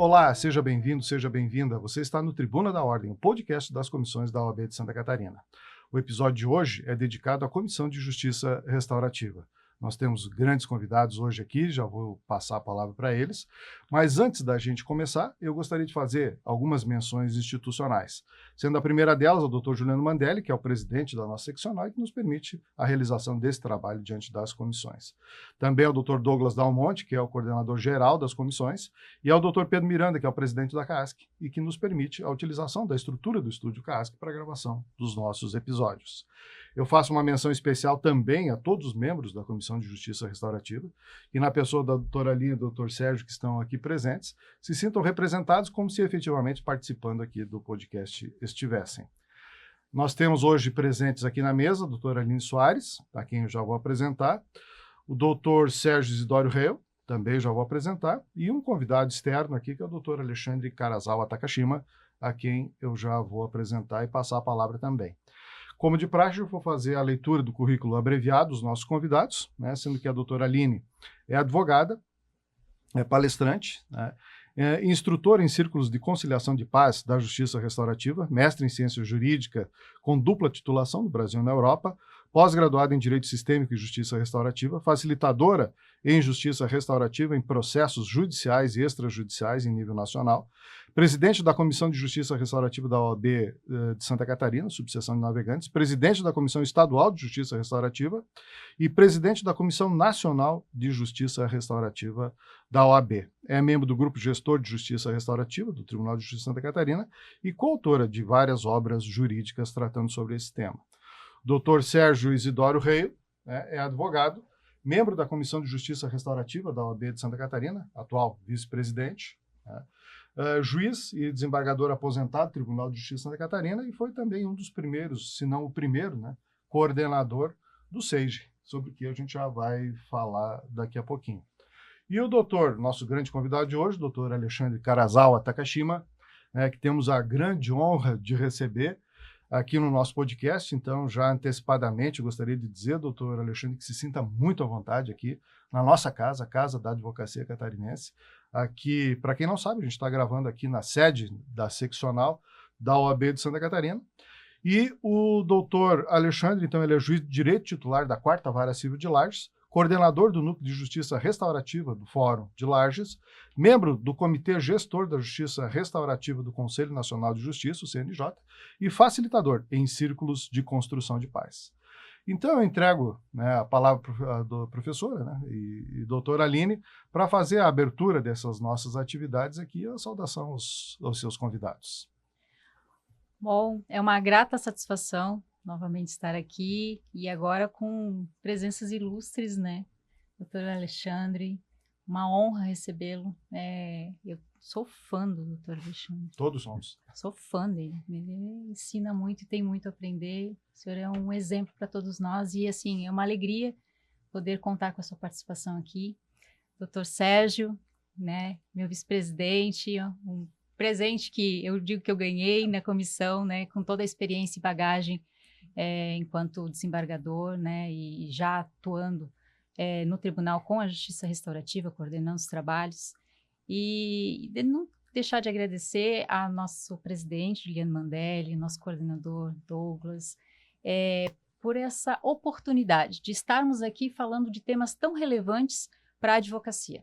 Olá, seja bem-vindo, seja bem-vinda. Você está no Tribuna da Ordem, o podcast das comissões da OAB de Santa Catarina. O episódio de hoje é dedicado à Comissão de Justiça Restaurativa. Nós temos grandes convidados hoje aqui, já vou passar a palavra para eles. Mas antes da gente começar, eu gostaria de fazer algumas menções institucionais. Sendo a primeira delas, o Dr. Juliano Mandelli, que é o presidente da nossa seccional e que nos permite a realização desse trabalho diante das comissões. Também o Dr. Douglas Dalmonte, que é o coordenador geral das comissões, e ao Dr. Pedro Miranda, que é o presidente da CASC, e que nos permite a utilização da estrutura do estúdio CASC para a gravação dos nossos episódios. Eu faço uma menção especial também a todos os membros da Comissão de Justiça Restaurativa, e na pessoa da doutora Aline e do doutor Sérgio, que estão aqui presentes, se sintam representados como se efetivamente participando aqui do podcast estivessem. Nós temos hoje presentes aqui na mesa a doutora Aline Soares, a quem eu já vou apresentar, o doutor Sérgio Isidório Reio, também já vou apresentar, e um convidado externo aqui, que é o doutor Alexandre Karazawa Takashima, a quem eu já vou apresentar e passar a palavra também. Como de praxe, eu vou fazer a leitura do currículo abreviado dos nossos convidados, né, sendo que a doutora Aline é advogada, é palestrante, né, é instrutora em círculos de conciliação de paz da Justiça Restaurativa, mestre em Ciência Jurídica com dupla titulação no Brasil e na Europa, pós-graduada em Direito Sistêmico e Justiça Restaurativa, facilitadora em Justiça Restaurativa em processos judiciais e extrajudiciais em nível nacional, presidente da Comissão de Justiça Restaurativa da OAB de Santa Catarina, subseção de Navegantes, presidente da Comissão Estadual de Justiça Restaurativa e presidente da Comissão Nacional de Justiça Restaurativa da OAB. É membro do Grupo Gestor de Justiça Restaurativa do Tribunal de Justiça de Santa Catarina e coautora de várias obras jurídicas tratando sobre esse tema. Dr. Sérgio Isidório Reio, né, é advogado, membro da Comissão de Justiça Restaurativa da OAB de Santa Catarina, atual vice-presidente, né, juiz e desembargador aposentado do Tribunal de Justiça de Santa Catarina e foi também um dos primeiros, se não o primeiro, né, coordenador do SEIGE, sobre o que a gente já vai falar daqui a pouquinho. E o doutor, nosso grande convidado de hoje, doutor Alexandre Karazawa Takashima, né, que temos a grande honra de receber aqui no nosso podcast. Então, já antecipadamente, eu gostaria de dizer, doutor Alexandre, que se sinta muito à vontade aqui na nossa casa, a Casa da Advocacia Catarinense. Aqui, para quem não sabe, a gente está gravando aqui na sede da seccional da OAB de Santa Catarina. E o doutor Alexandre, então, ele é juiz de direito titular da 4ª Vara Civil de Lages, coordenador do Núcleo de Justiça Restaurativa do Fórum de Lages, membro do Comitê Gestor da Justiça Restaurativa do Conselho Nacional de Justiça, o CNJ, e facilitador em círculos de construção de paz. Então, eu entrego, né, a palavra da professora, né, e doutora Aline para fazer a abertura dessas nossas atividades aqui, a saudação aos seus convidados. Bom, é uma grata satisfação novamente estar aqui e agora com presenças ilustres, né? Doutor Alexandre, uma honra recebê-lo. Eu sou fã do doutor Alexandre. Todos somos. Sou fã dele. Ele ensina muito e tem muito a aprender. O senhor é um exemplo para todos nós e, assim, é uma alegria poder contar com a sua participação aqui. Doutor Sérgio, né? Meu vice-presidente, um presente que eu digo que eu ganhei na comissão, né? Com toda a experiência e bagagem enquanto desembargador, né, e já atuando no tribunal com a Justiça Restaurativa, coordenando os trabalhos, e não deixar de agradecer ao nosso presidente, Juliano Mandelli, nosso coordenador, Douglas, por essa oportunidade de estarmos aqui falando de temas tão relevantes para a advocacia.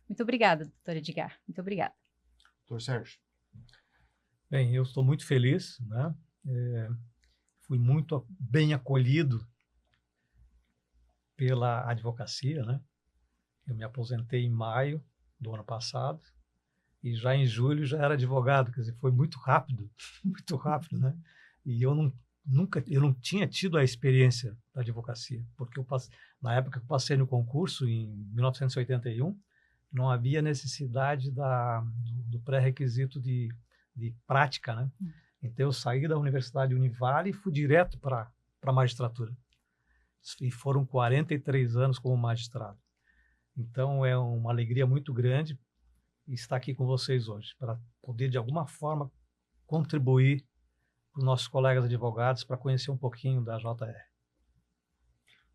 Muito obrigada, doutor Edgar, muito obrigada. Doutor Sérgio. Bem, eu estou muito feliz, né, fui muito bem acolhido pela advocacia, né? Eu me aposentei em maio do ano passado e já em julho já era advogado, quer dizer, foi muito rápido, né? E eu não tinha tido a experiência da advocacia, porque na época que eu passei no concurso, em 1981, não havia necessidade do pré-requisito de prática, né? Então, eu saí da Universidade Univale e fui direto para a magistratura. E foram 43 anos como magistrado. Então, é uma alegria muito grande estar aqui com vocês hoje, para poder, de alguma forma, contribuir para os nossos colegas advogados para conhecer um pouquinho da JR.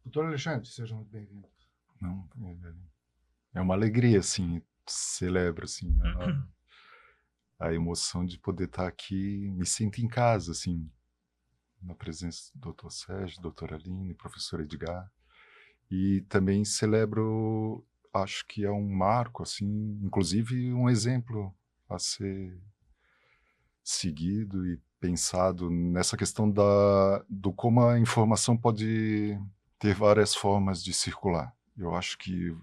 Doutor Alexandre, seja muito bem-vindo. É uma alegria, assim, celebro, assim, a emoção de poder estar aqui, me sinto em casa, assim, na presença do Dr. Sérgio, doutora Aline, professor Edgar. E também celebro, acho que é um marco, assim, inclusive um exemplo a ser seguido e pensado nessa questão do como a informação pode ter várias formas de circular. Eu acho que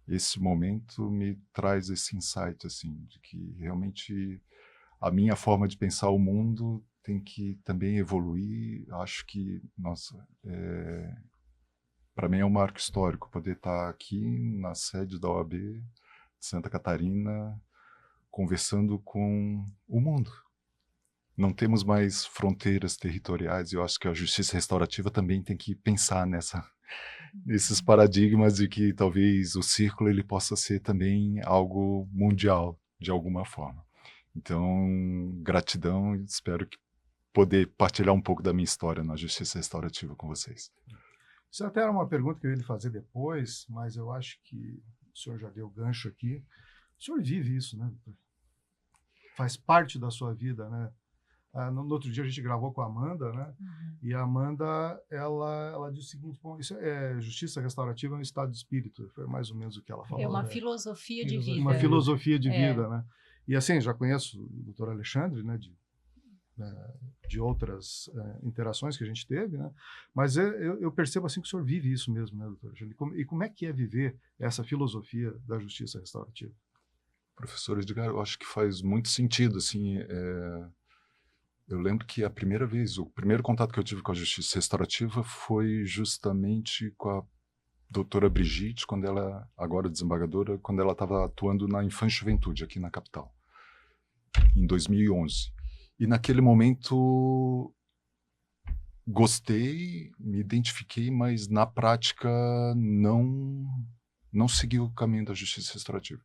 esse momento me traz esse insight, assim, de que realmente a minha forma de pensar o mundo tem que também evoluir. Acho que, nossa, para mim é um marco histórico poder estar aqui na sede da OAB de Santa Catarina, conversando com o mundo. Não temos mais fronteiras territoriais, e eu acho que a justiça restaurativa também tem que pensar nesses paradigmas de que talvez o círculo ele possa ser também algo mundial, de alguma forma. Então, gratidão, e espero poder partilhar um pouco da minha história na justiça restaurativa com vocês. Isso até era uma pergunta que eu ia lhe fazer depois, mas eu acho que o senhor já deu gancho aqui. O senhor vive isso, né, doutor? Faz parte da sua vida, né? No outro dia a gente gravou com a Amanda, né? E a Amanda, ela disse o seguinte, bom, isso é justiça restaurativa, é um estado de espírito, foi mais ou menos o que ela falou. É uma filosofia de vida. Uma filosofia de vida, né? E assim, já conheço o doutor Alexandre, né, de outras interações que a gente teve, né? Mas eu percebo assim que o senhor vive isso mesmo, né, doutor? E como é que é viver essa filosofia da justiça restaurativa? Professor Edgar, eu acho que faz muito sentido, assim, eu lembro que a primeira vez, o primeiro contato que eu tive com a justiça restaurativa foi justamente com a doutora Brigitte, quando ela, agora desembargadora, quando ela estava atuando na Infância e Juventude, aqui na capital, em 2011. E naquele momento gostei, me identifiquei, mas na prática não segui o caminho da justiça restaurativa.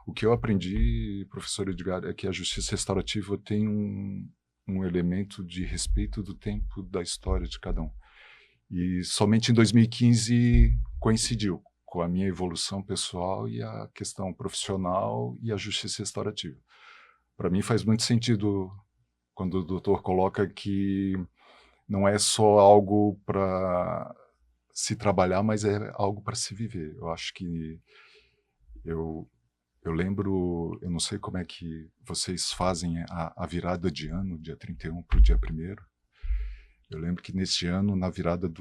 O que eu aprendi, professor Edgar, é que a justiça restaurativa tem um elemento de respeito do tempo da história de cada um. E somente em 2015 coincidiu com a minha evolução pessoal e a questão profissional e a justiça restaurativa. Para mim faz muito sentido quando o doutor coloca que não é só algo para se trabalhar, mas é algo para se viver. Eu acho que eu lembro, eu não sei como é que vocês fazem a virada de ano, dia 31 para o dia 1º. Eu lembro que neste ano, na virada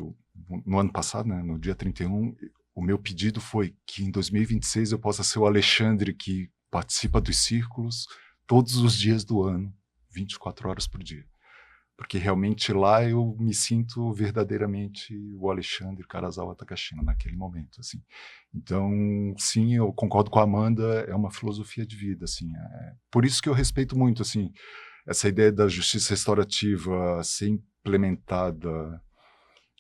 no ano passado, né, no dia 31, o meu pedido foi que em 2026 eu possa ser o Alexandre que participa dos círculos todos os dias do ano, 24 horas por dia. Porque realmente lá eu me sinto verdadeiramente o Alexandre Carazawa Takashima naquele momento, assim. Então, sim, eu concordo com a Amanda, é uma filosofia de vida, assim. Por isso que eu respeito muito, assim, essa ideia da justiça restaurativa ser implementada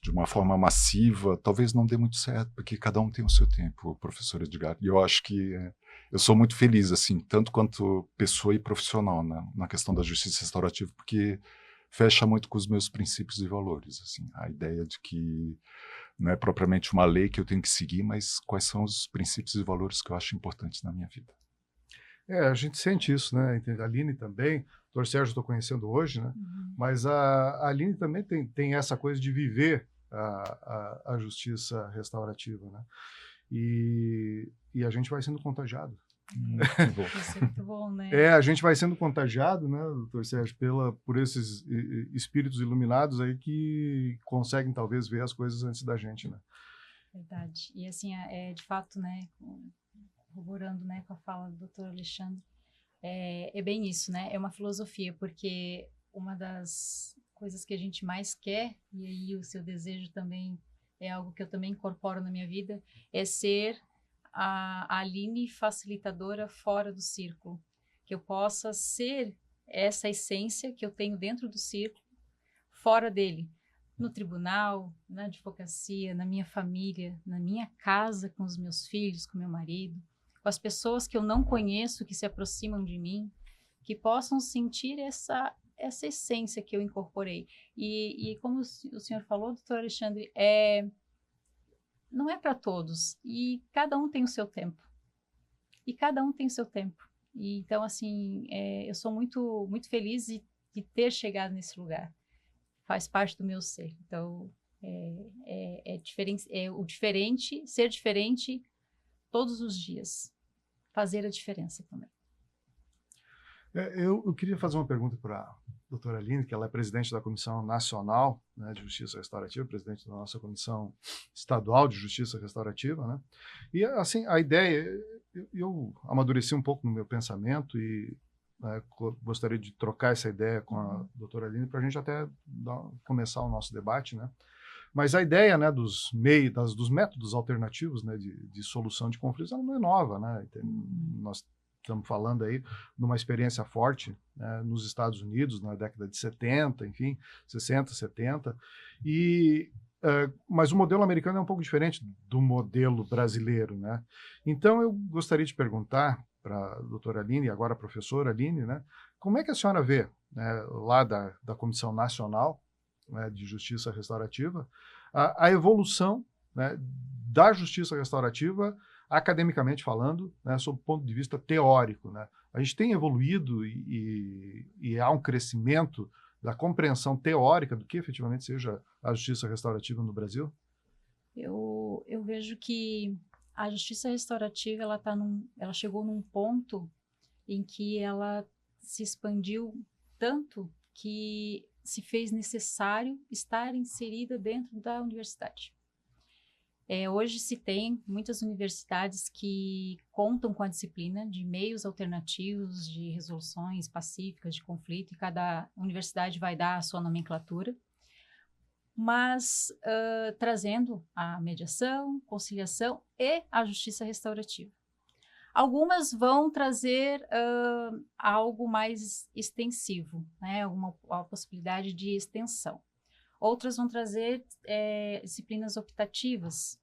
de uma forma massiva, talvez não dê muito certo, porque cada um tem o seu tempo, professor Edgar. E eu acho que eu sou muito feliz, assim, tanto quanto pessoa e profissional na questão da justiça restaurativa, porque fecha muito com os meus princípios e valores, assim, a ideia de que não é propriamente uma lei que eu tenho que seguir, mas quais são os princípios e valores que eu acho importantes na minha vida. A gente sente isso, né? A Aline também, o doutor Sérgio estou conhecendo hoje, né? Mas a Aline também tem essa coisa de viver a justiça restaurativa, né? E a gente vai sendo contagiado. Muito bom. Isso é muito bom, né? A gente vai sendo contagiado, né, doutor Sérgio, por esses espíritos iluminados aí que conseguem talvez ver as coisas antes da gente, né? Verdade. E assim, de fato, né, corroborando, né, com a fala do Dr. Alexandre, é bem isso, né? É uma filosofia, porque uma das coisas que a gente mais quer, e aí o seu desejo também é algo que eu também incorporo na minha vida, é ser a Aline facilitadora fora do círculo, que eu possa ser essa essência que eu tenho dentro do círculo, fora dele, no tribunal, na advocacia, na minha família, na minha casa, com os meus filhos, com meu marido, com as pessoas que eu não conheço, que se aproximam de mim, que possam sentir essa essência que eu incorporei. E como o senhor falou, doutor Alexandre, não é para todos, e cada um tem o seu tempo. E cada um tem o seu tempo. E, então, assim, eu sou muito, muito feliz de ter chegado nesse lugar. Faz parte do meu ser. Então, o diferente, ser diferente todos os dias. Fazer a diferença também. Eu queria fazer uma pergunta para a doutora Aline, que ela é presidente da Comissão Nacional, né, de Justiça Restaurativa, presidente da nossa Comissão Estadual de Justiça Restaurativa, né? E, assim, a ideia, eu amadureci um pouco no meu pensamento e gostaria de trocar essa ideia com a doutora Aline para a gente até começar o nosso debate, né? Mas a ideia, né, dos métodos alternativos, né, de solução de conflitos, ela não é nova, né? Nós estamos falando aí de uma experiência forte, né, nos Estados Unidos, na década de 70, enfim, 60, 70, mas o modelo americano é um pouco diferente do modelo brasileiro, né? Então, eu gostaria de perguntar para a doutora Aline, e agora a professora Aline, né, como é que a senhora vê, né, lá da Comissão Nacional, né, de Justiça Restaurativa, a evolução, né, da justiça restaurativa, academicamente falando, né, sob o ponto de vista teórico, né? A gente tem evoluído e há um crescimento da compreensão teórica do que efetivamente seja a justiça restaurativa no Brasil? Eu vejo que a justiça restaurativa ela chegou num ponto em que ela se expandiu tanto que se fez necessário estar inserida dentro da universidade. Hoje se tem muitas universidades que contam com a disciplina de meios alternativos de resoluções pacíficas de conflito, e cada universidade vai dar a sua nomenclatura, mas trazendo a mediação, conciliação e a justiça restaurativa. Algumas vão trazer algo mais extensivo, né? A possibilidade de extensão. Outras vão trazer disciplinas optativas.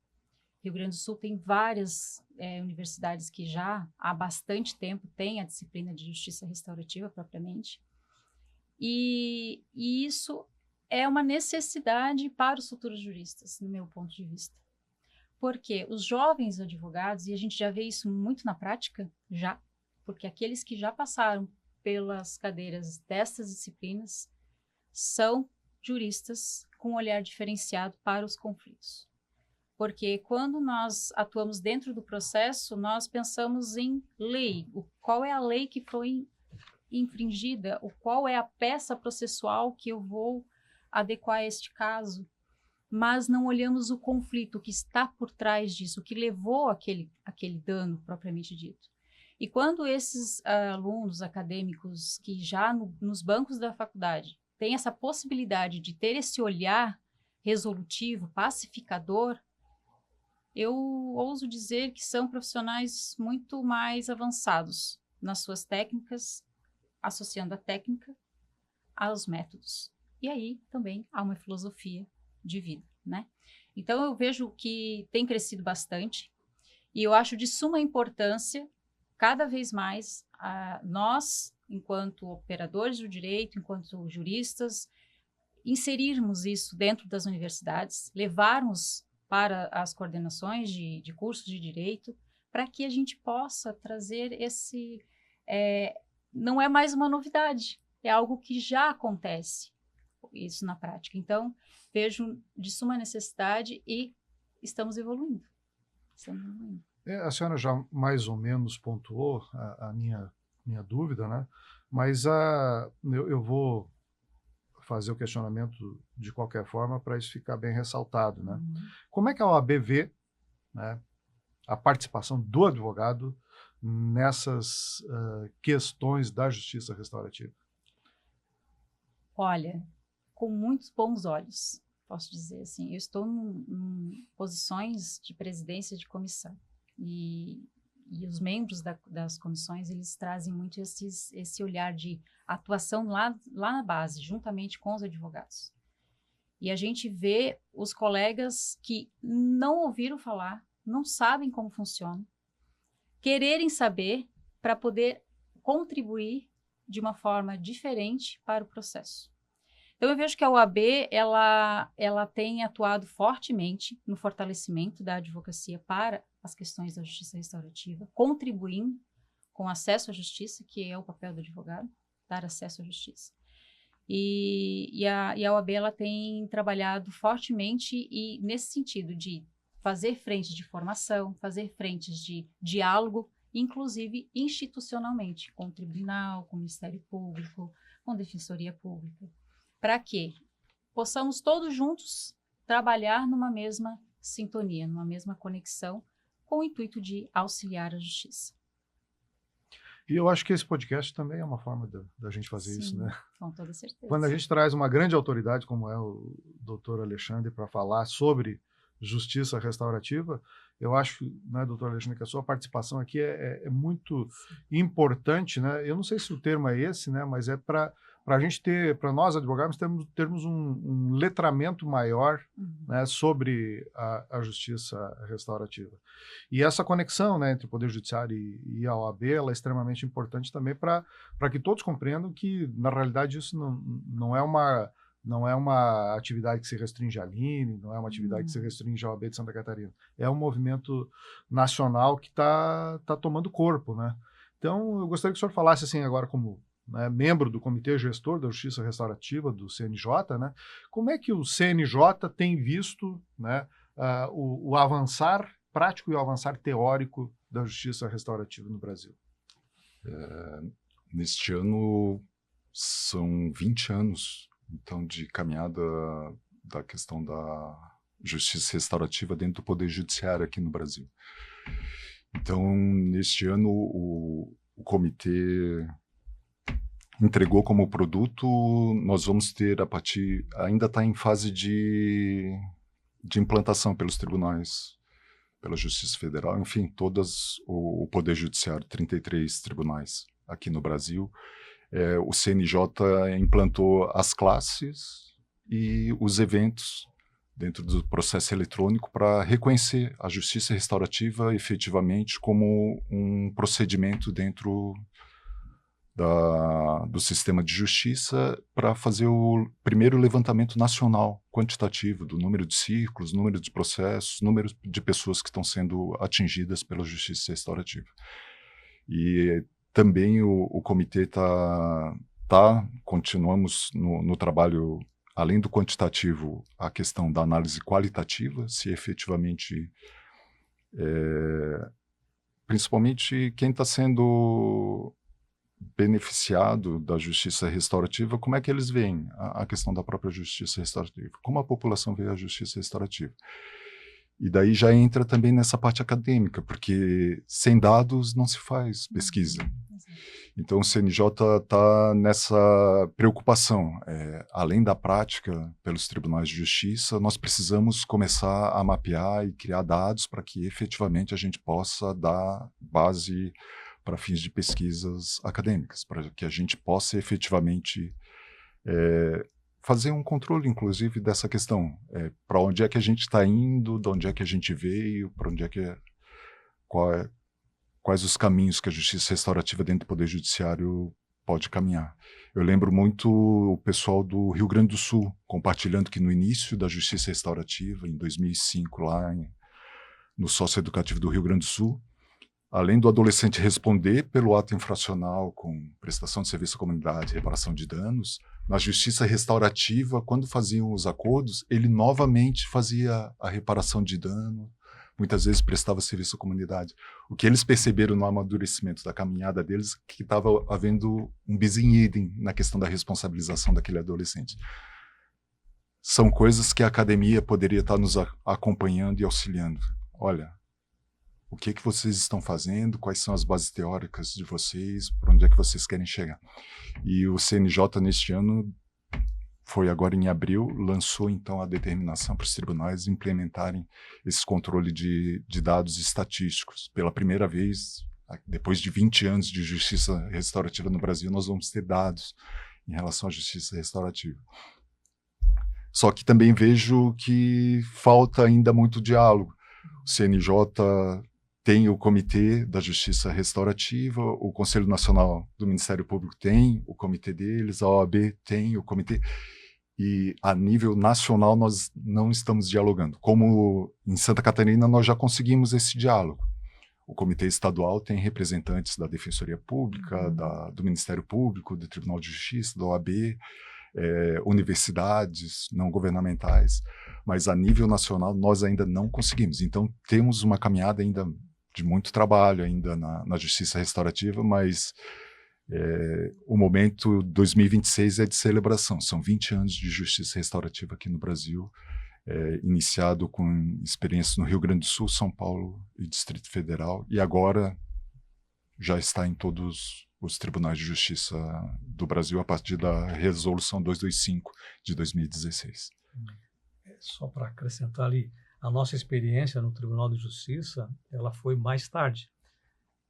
Rio Grande do Sul tem várias universidades que já há bastante tempo têm a disciplina de justiça restaurativa propriamente. E isso é uma necessidade para os futuros juristas, no meu ponto de vista. Porque os jovens advogados, e a gente já vê isso muito na prática, porque aqueles que já passaram pelas cadeiras destas disciplinas são juristas com um olhar diferenciado para os conflitos. Porque quando nós atuamos dentro do processo, nós pensamos em lei. Qual é a lei que foi infringida? Qual é a peça processual que eu vou adequar a este caso? Mas não olhamos o conflito, o que está por trás disso, o que levou aquele dano propriamente dito. E quando esses alunos acadêmicos que já nos bancos da faculdade têm essa possibilidade de ter esse olhar resolutivo, pacificador, eu ouso dizer que são profissionais muito mais avançados nas suas técnicas, associando a técnica aos métodos. E aí também há uma filosofia de vida, né? Então eu vejo que tem crescido bastante e eu acho de suma importância cada vez mais nós, enquanto operadores do direito, enquanto juristas, inserirmos isso dentro das universidades, levarmos para as coordenações de cursos de direito, para que a gente possa trazer não é mais uma novidade, é algo que já acontece, isso na prática. Então, vejo de suma necessidade e estamos evoluindo. A senhora já mais ou menos pontuou a minha dúvida, né? Mas eu vou fazer o questionamento de qualquer forma para isso ficar bem ressaltado, né? Como é que a OAB vê, né, a participação do advogado nessas questões da justiça restaurativa? Olha, com muitos bons olhos, posso dizer assim. Eu estou em posições de presidência de comissão e os membros das comissões, eles trazem muito esse olhar de atuação lá na base, juntamente com os advogados. E a gente vê os colegas que não ouviram falar, não sabem como funciona, quererem saber para poder contribuir de uma forma diferente para o processo. Então, eu vejo que a OAB, ela tem atuado fortemente no fortalecimento da advocacia para as questões da justiça restaurativa, contribuindo com acesso à justiça, que é o papel do advogado, dar acesso à justiça. E a OAB ela tem trabalhado fortemente e nesse sentido de fazer frentes de formação, fazer frentes de diálogo, inclusive institucionalmente, com o tribunal, com o Ministério Público, com a Defensoria Pública, para que possamos todos juntos trabalhar numa mesma sintonia, numa mesma conexão, com o intuito de auxiliar a justiça. E eu acho que esse podcast também é uma forma da gente fazer Sim, isso, né? Com toda certeza. Quando a gente traz uma grande autoridade, como é o doutor Alexandre, para falar sobre justiça restaurativa, eu acho, né, doutor Alexandre, que a sua participação aqui é muito importante, né? Eu não sei se o termo é esse, né? Mas é para a gente ter, para nós advogados, termos um letramento maior, né, sobre a justiça restaurativa. E essa conexão, né, entre o Poder Judiciário e a OAB, ela é extremamente importante também para que todos compreendam que, na realidade, isso não é uma atividade que se restringe à Aline, não é uma atividade que se restringe à OAB de Santa Catarina. É um movimento nacional que tá tomando corpo, né? Então, eu gostaria que o senhor falasse, assim, agora como, né, membro do Comitê Gestor da Justiça Restaurativa do CNJ, né, como é que o CNJ tem visto, né, o avançar prático e o avançar teórico da justiça restaurativa no Brasil? Neste ano, são 20 anos, então, de caminhada da questão da justiça restaurativa dentro do Poder Judiciário aqui no Brasil. Então, neste ano, o comitê entregou como produto, nós vamos ter a partir, ainda está em fase de implantação pelos tribunais, pela Justiça Federal, enfim, o Poder Judiciário, 33 tribunais aqui no Brasil. O CNJ implantou as classes e os eventos dentro do processo eletrônico para reconhecer a justiça restaurativa efetivamente como um procedimento dentro do sistema de justiça, para fazer o primeiro levantamento nacional quantitativo do número de círculos, número de processos, número de pessoas que estão sendo atingidas pela justiça restaurativa. E também o comitê continuamos no trabalho, além do quantitativo, a questão da análise qualitativa, se efetivamente, principalmente quem está sendo beneficiado da justiça restaurativa, como é que eles veem a questão da própria justiça restaurativa, como a população vê a justiça restaurativa. E daí já entra também nessa parte acadêmica, porque sem dados não se faz pesquisa. Então o CNJ está nessa preocupação. Além da prática pelos tribunais de justiça, nós precisamos começar a mapear e criar dados para que efetivamente a gente possa dar base para fins de pesquisas acadêmicas, para que a gente possa efetivamente fazer um controle, inclusive, dessa questão. Para onde é que a gente está indo, de onde é que a gente veio, para onde é que quais os caminhos que a justiça restaurativa dentro do Poder Judiciário pode caminhar. Eu lembro muito o pessoal do Rio Grande do Sul compartilhando que no início da justiça restaurativa, em 2005, lá no Socioeducativo do Rio Grande do Sul, além do adolescente responder pelo ato infracional com prestação de serviço à comunidade, reparação de danos, na justiça restaurativa, quando faziam os acordos, ele novamente fazia a reparação de dano, muitas vezes prestava serviço à comunidade. O que eles perceberam no amadurecimento da caminhada deles, que estava havendo um bis in idem na questão da responsabilização daquele adolescente. São coisas que a academia poderia estar nos acompanhando e auxiliando. Olha, o que vocês estão fazendo, quais são as bases teóricas de vocês, para onde é que vocês querem chegar. E o CNJ, neste ano, foi agora em abril, lançou então a determinação para os tribunais implementarem esse controle de dados estatísticos. Pela primeira vez, depois de 20 anos de justiça restaurativa no Brasil, nós vamos ter dados em relação à justiça restaurativa. Só que também vejo que falta ainda muito diálogo. O CNJ tem o Comitê da Justiça Restaurativa, o Conselho Nacional do Ministério Público tem o comitê deles, a OAB tem o comitê, e a nível nacional nós não estamos dialogando. Como em Santa Catarina nós já conseguimos esse diálogo. o Comitê Estadual tem representantes da Defensoria Pública, do Ministério Público, do Tribunal de Justiça, da OAB, universidades não governamentais, mas a nível nacional nós ainda não conseguimos. Então temos uma caminhada ainda de muito trabalho ainda na justiça restaurativa, mas o momento 2026 é de celebração. São 20 anos de justiça restaurativa aqui no Brasil, iniciado com experiências no Rio Grande do Sul, São Paulo e Distrito Federal, e agora já está em todos os tribunais de justiça do Brasil a partir da Resolução 225 de 2016. Só para acrescentar ali, a nossa experiência no Tribunal de Justiça, ela foi mais tarde.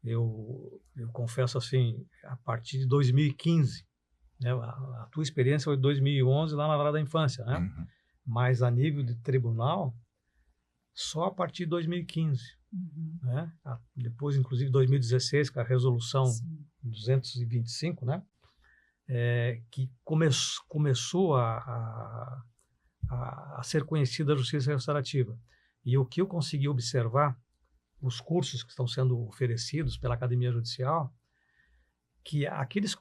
Eu confesso assim, a partir de 2015, né, a tua experiência foi de 2011 lá na Vara da Infância, né? Uhum. Mas a nível de tribunal, só a partir de 2015. Né? Depois, inclusive, 2016, com a Resolução 225, né? Que começou a ser conhecida a justiça restaurativa. E o que eu consegui observar, os cursos que estão sendo oferecidos pela Academia Judicial, que aqueles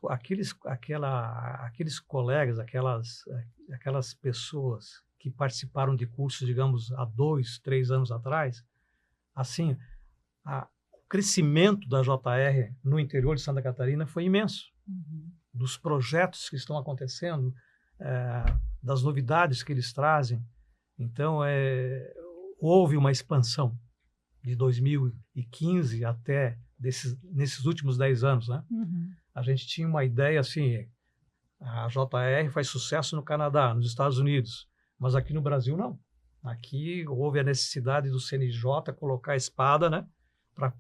colegas, aquelas pessoas que participaram de cursos, digamos, há 2, 3 anos atrás, assim, o crescimento da JR no interior de Santa Catarina foi imenso. Dos projetos que estão acontecendo, das novidades que eles trazem. Então, houve uma expansão de 2015 até nesses últimos 10 anos, né? A gente tinha uma ideia assim, a JR faz sucesso no Canadá, nos Estados Unidos, mas aqui no Brasil não. Aqui houve a necessidade do CNJ colocar a espada, né, para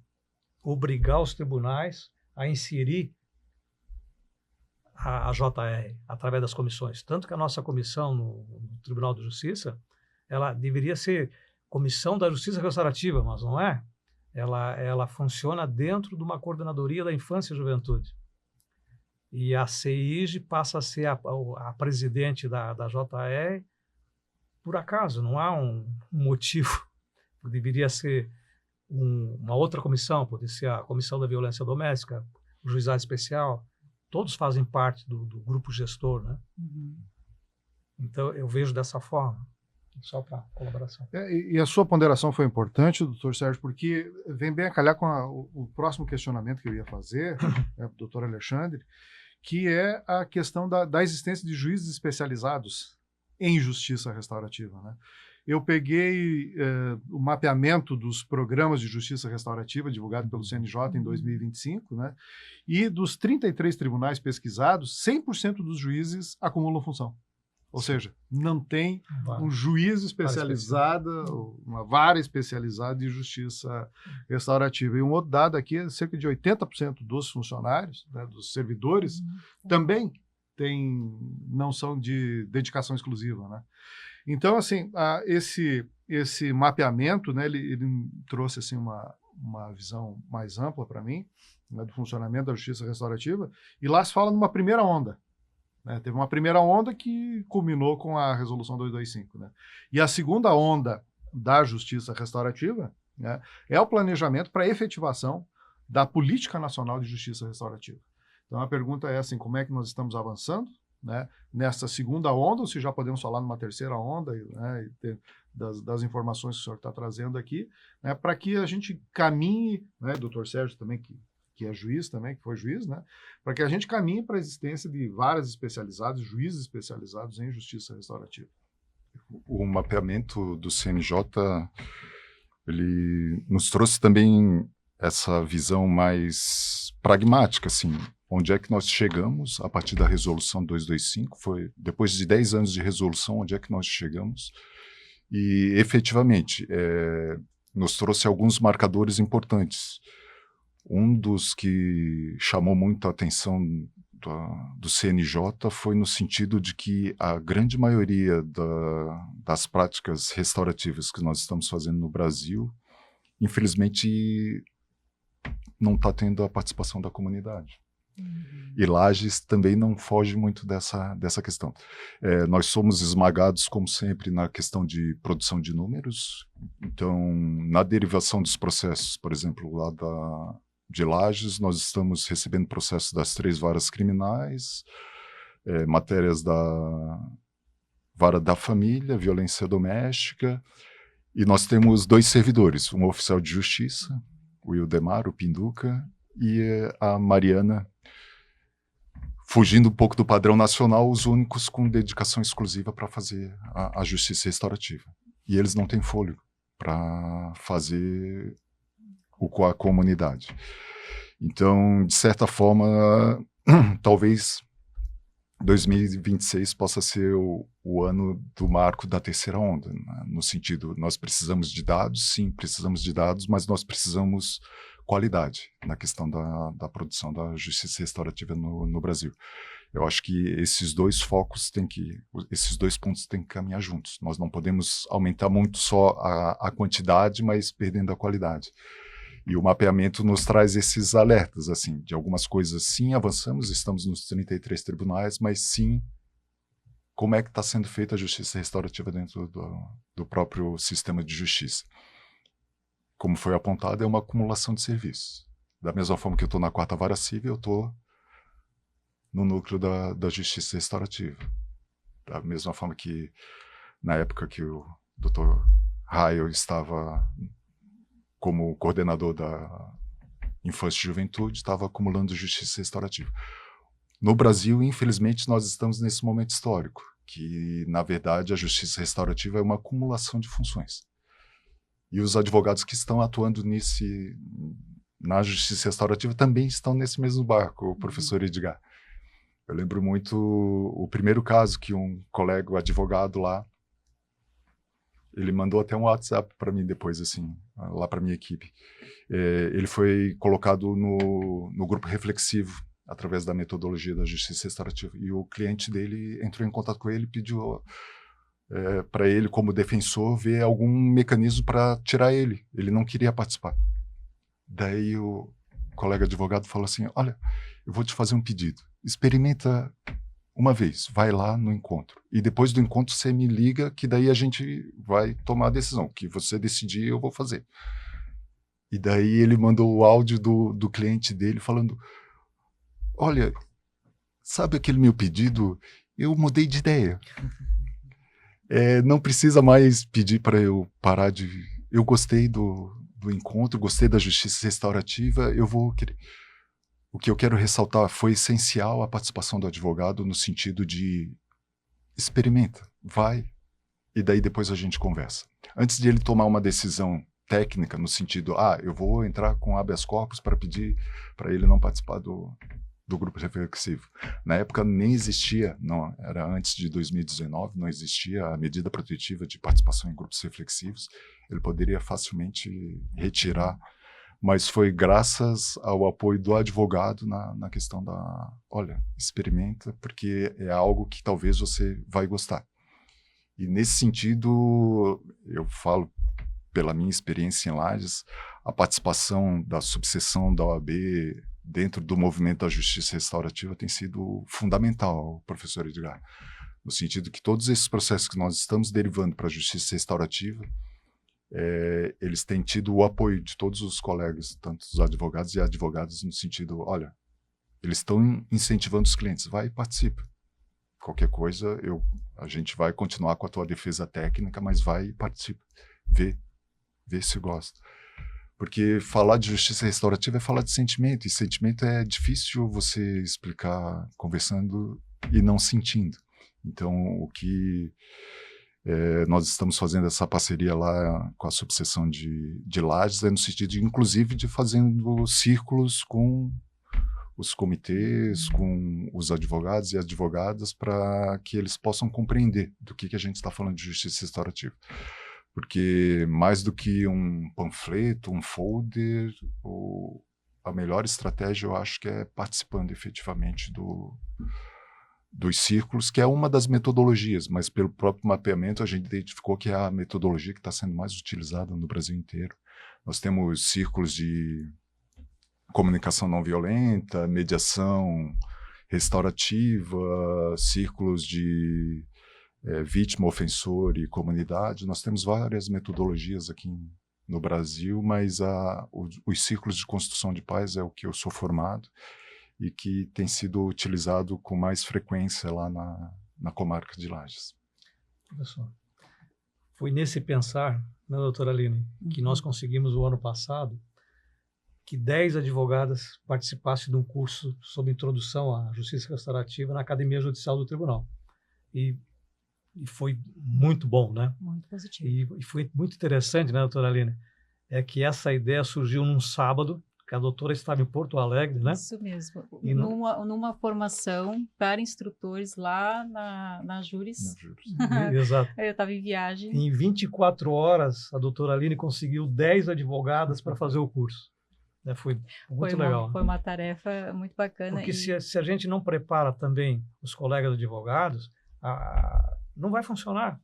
obrigar os tribunais a inserir a JR através das comissões. Tanto que a nossa comissão no Tribunal de Justiça, ela deveria ser Comissão da Justiça Restaurativa, mas não é. Ela funciona dentro de uma coordenadoria da infância e juventude. E a CIG passa a ser a presidente da JR por acaso, não há um motivo. Deveria ser uma outra comissão, pode ser a Comissão da Violência Doméstica, o Juizado Especial, todos fazem parte do grupo gestor, né? Então, eu vejo dessa forma, só para colaboração. E a sua ponderação foi importante, doutor Sérgio, porque vem bem a calhar com o próximo questionamento que eu ia fazer, né, do doutor Alexandre, que é a questão da existência de juízes especializados em justiça restaurativa, né? Eu peguei o mapeamento dos programas de justiça restaurativa divulgado pelo CNJ em 2025, né? E dos 33 tribunais pesquisados, 100% dos juízes acumulam função. Ou seja, não tem um juiz especializado, uma vara especializada de justiça restaurativa. E um outro dado aqui, cerca de 80% dos funcionários, né, dos servidores, também não são de dedicação exclusiva, né? Então, assim, esse mapeamento, né, ele trouxe assim, uma visão mais ampla para mim, né, do funcionamento da justiça restaurativa, e lá se fala numa primeira onda. Né? Teve uma primeira onda que culminou com a Resolução 225. Né? E a segunda onda da justiça restaurativa, né, é o planejamento para a efetivação da Política Nacional de Justiça Restaurativa. Então, a pergunta é assim, como é que nós estamos avançando, né, nessa segunda onda, ou se já podemos falar numa terceira onda, né, das informações que o senhor está trazendo aqui, né, para que a gente caminhe, né, doutor Sérgio também, que é juiz também, que foi juiz, né, para que a gente caminhe para a existência de varas especializadas, juízes especializados em justiça restaurativa. O mapeamento do CNJ, ele nos trouxe também essa visão mais pragmática, assim, onde é que nós chegamos a partir da Resolução 225, foi depois de 10 anos de resolução, onde é que nós chegamos, e efetivamente nos trouxe alguns marcadores importantes. Um dos que chamou muito a atenção do CNJ foi no sentido de que a grande maioria das práticas restaurativas que nós estamos fazendo no Brasil, infelizmente, não está tendo a participação da comunidade. E Lages também não foge muito dessa questão. Nós somos esmagados, como sempre, na questão de produção de números. Então, na derivação dos processos, por exemplo, lá de Lages, nós estamos recebendo processos das 3 varas criminais, matérias da vara da família, violência doméstica, e nós temos 2 servidores, um oficial de justiça, o Ildemar, o Pinduca, e a Mariana, fugindo um pouco do padrão nacional, os únicos com dedicação exclusiva para fazer a justiça restaurativa. E eles não têm fôlego para fazer com a comunidade. Então, de certa forma, talvez 2026 possa ser o ano do marco da terceira onda, né? No sentido, nós precisamos de dados, sim, precisamos de dados, mas nós precisamos qualidade na questão da produção da justiça restaurativa no Brasil. Eu acho que esses 2 focos esses 2 pontos têm que caminhar juntos. Nós não podemos aumentar muito só a quantidade, mas perdendo a qualidade. E o mapeamento nos traz esses alertas, assim, de algumas coisas sim, avançamos, estamos nos 33 tribunais, mas sim, como é que está sendo feita a justiça restaurativa dentro do próprio sistema de justiça. Como foi apontado, é uma acumulação de serviços. Da mesma forma que eu estou na 4ª Vara Civil, eu estou no núcleo da justiça restaurativa. Da mesma forma que, na época que o Dr. Raio estava como coordenador da Infância e Juventude, estava acumulando justiça restaurativa. No Brasil, infelizmente, nós estamos nesse momento histórico, que, na verdade, a justiça restaurativa é uma acumulação de funções. E os advogados que estão atuando na justiça restaurativa também estão nesse mesmo barco, o professor Edgar. Eu lembro muito o primeiro caso que um colega advogado lá, ele mandou até um WhatsApp para mim depois, assim, lá para minha equipe. Ele foi colocado no grupo reflexivo, através da metodologia da justiça restaurativa. E o cliente dele entrou em contato com ele e pediu para ele, como defensor, ver algum mecanismo para tirar ele. Ele não queria participar. Daí o colega advogado falou assim, olha, eu vou te fazer um pedido. Experimenta uma vez, vai lá no encontro. E depois do encontro você me liga, que daí a gente vai tomar a decisão. O que você decidir, eu vou fazer. E daí ele mandou o áudio do cliente dele falando, olha, sabe aquele meu pedido? Eu mudei de ideia. Não precisa mais pedir para eu parar de... Eu gostei do encontro, gostei da justiça restaurativa, eu vou querer... O que eu quero ressaltar, foi essencial a participação do advogado no sentido de experimenta, vai, e daí depois a gente conversa. Antes de ele tomar uma decisão técnica no sentido, eu vou entrar com habeas corpus para pedir para ele não participar do grupo reflexivo. Na época nem existia, não, era antes de 2019, não existia a medida protetiva de participação em grupos reflexivos, ele poderia facilmente retirar, mas foi graças ao apoio do advogado na questão olha, experimenta, porque é algo que talvez você vai gostar. E nesse sentido, eu falo pela minha experiência em Lages, a participação da subseção da OAB dentro do movimento da justiça restaurativa tem sido fundamental, professor Edgar, no sentido que todos esses processos que nós estamos derivando para a justiça restaurativa, eles têm tido o apoio de todos os colegas, tanto os advogados e advogadas, no sentido, olha, eles estão incentivando os clientes, vai e participa. Qualquer coisa, a gente vai continuar com a tua defesa técnica, mas vai e participa, vê se gosta. Porque falar de justiça restaurativa é falar de sentimento, e sentimento é difícil você explicar conversando e não sentindo. Então, o que nós estamos fazendo essa parceria lá com a subseção de Lages no sentido, inclusive, de fazendo círculos com os comitês, com os advogados e advogadas, para que eles possam compreender do que a gente está falando de justiça restaurativa. Porque mais do que um panfleto, um folder, a melhor estratégia, eu acho que é participando efetivamente dos círculos, que é uma das metodologias, mas pelo próprio mapeamento a gente identificou que é a metodologia que está sendo mais utilizada no Brasil inteiro. Nós temos círculos de comunicação não violenta, mediação restaurativa, círculos de vítima, ofensor e comunidade. Nós temos várias metodologias aqui no Brasil, mas os ciclos de construção de paz é o que eu sou formado e que tem sido utilizado com mais frequência lá na comarca de Lages. Professor, foi nesse pensar, né, doutora Aline, que nós conseguimos o ano passado que 10 advogadas participassem de um curso sobre introdução à justiça restaurativa na Academia Judicial do Tribunal. E foi muito bom, né? Muito positivo. E foi muito interessante, né, doutora Aline? É que essa ideia surgiu num sábado, que a doutora estava em Porto Alegre, né? Isso mesmo. E numa formação para instrutores lá na Júris. Exato. Eu estava em viagem. Em 24 horas, a doutora Aline conseguiu 10 advogadas para fazer o curso. Foi muito legal. Foi uma tarefa muito bacana. Porque se a gente não prepara também os colegas advogados, não vai funcionar.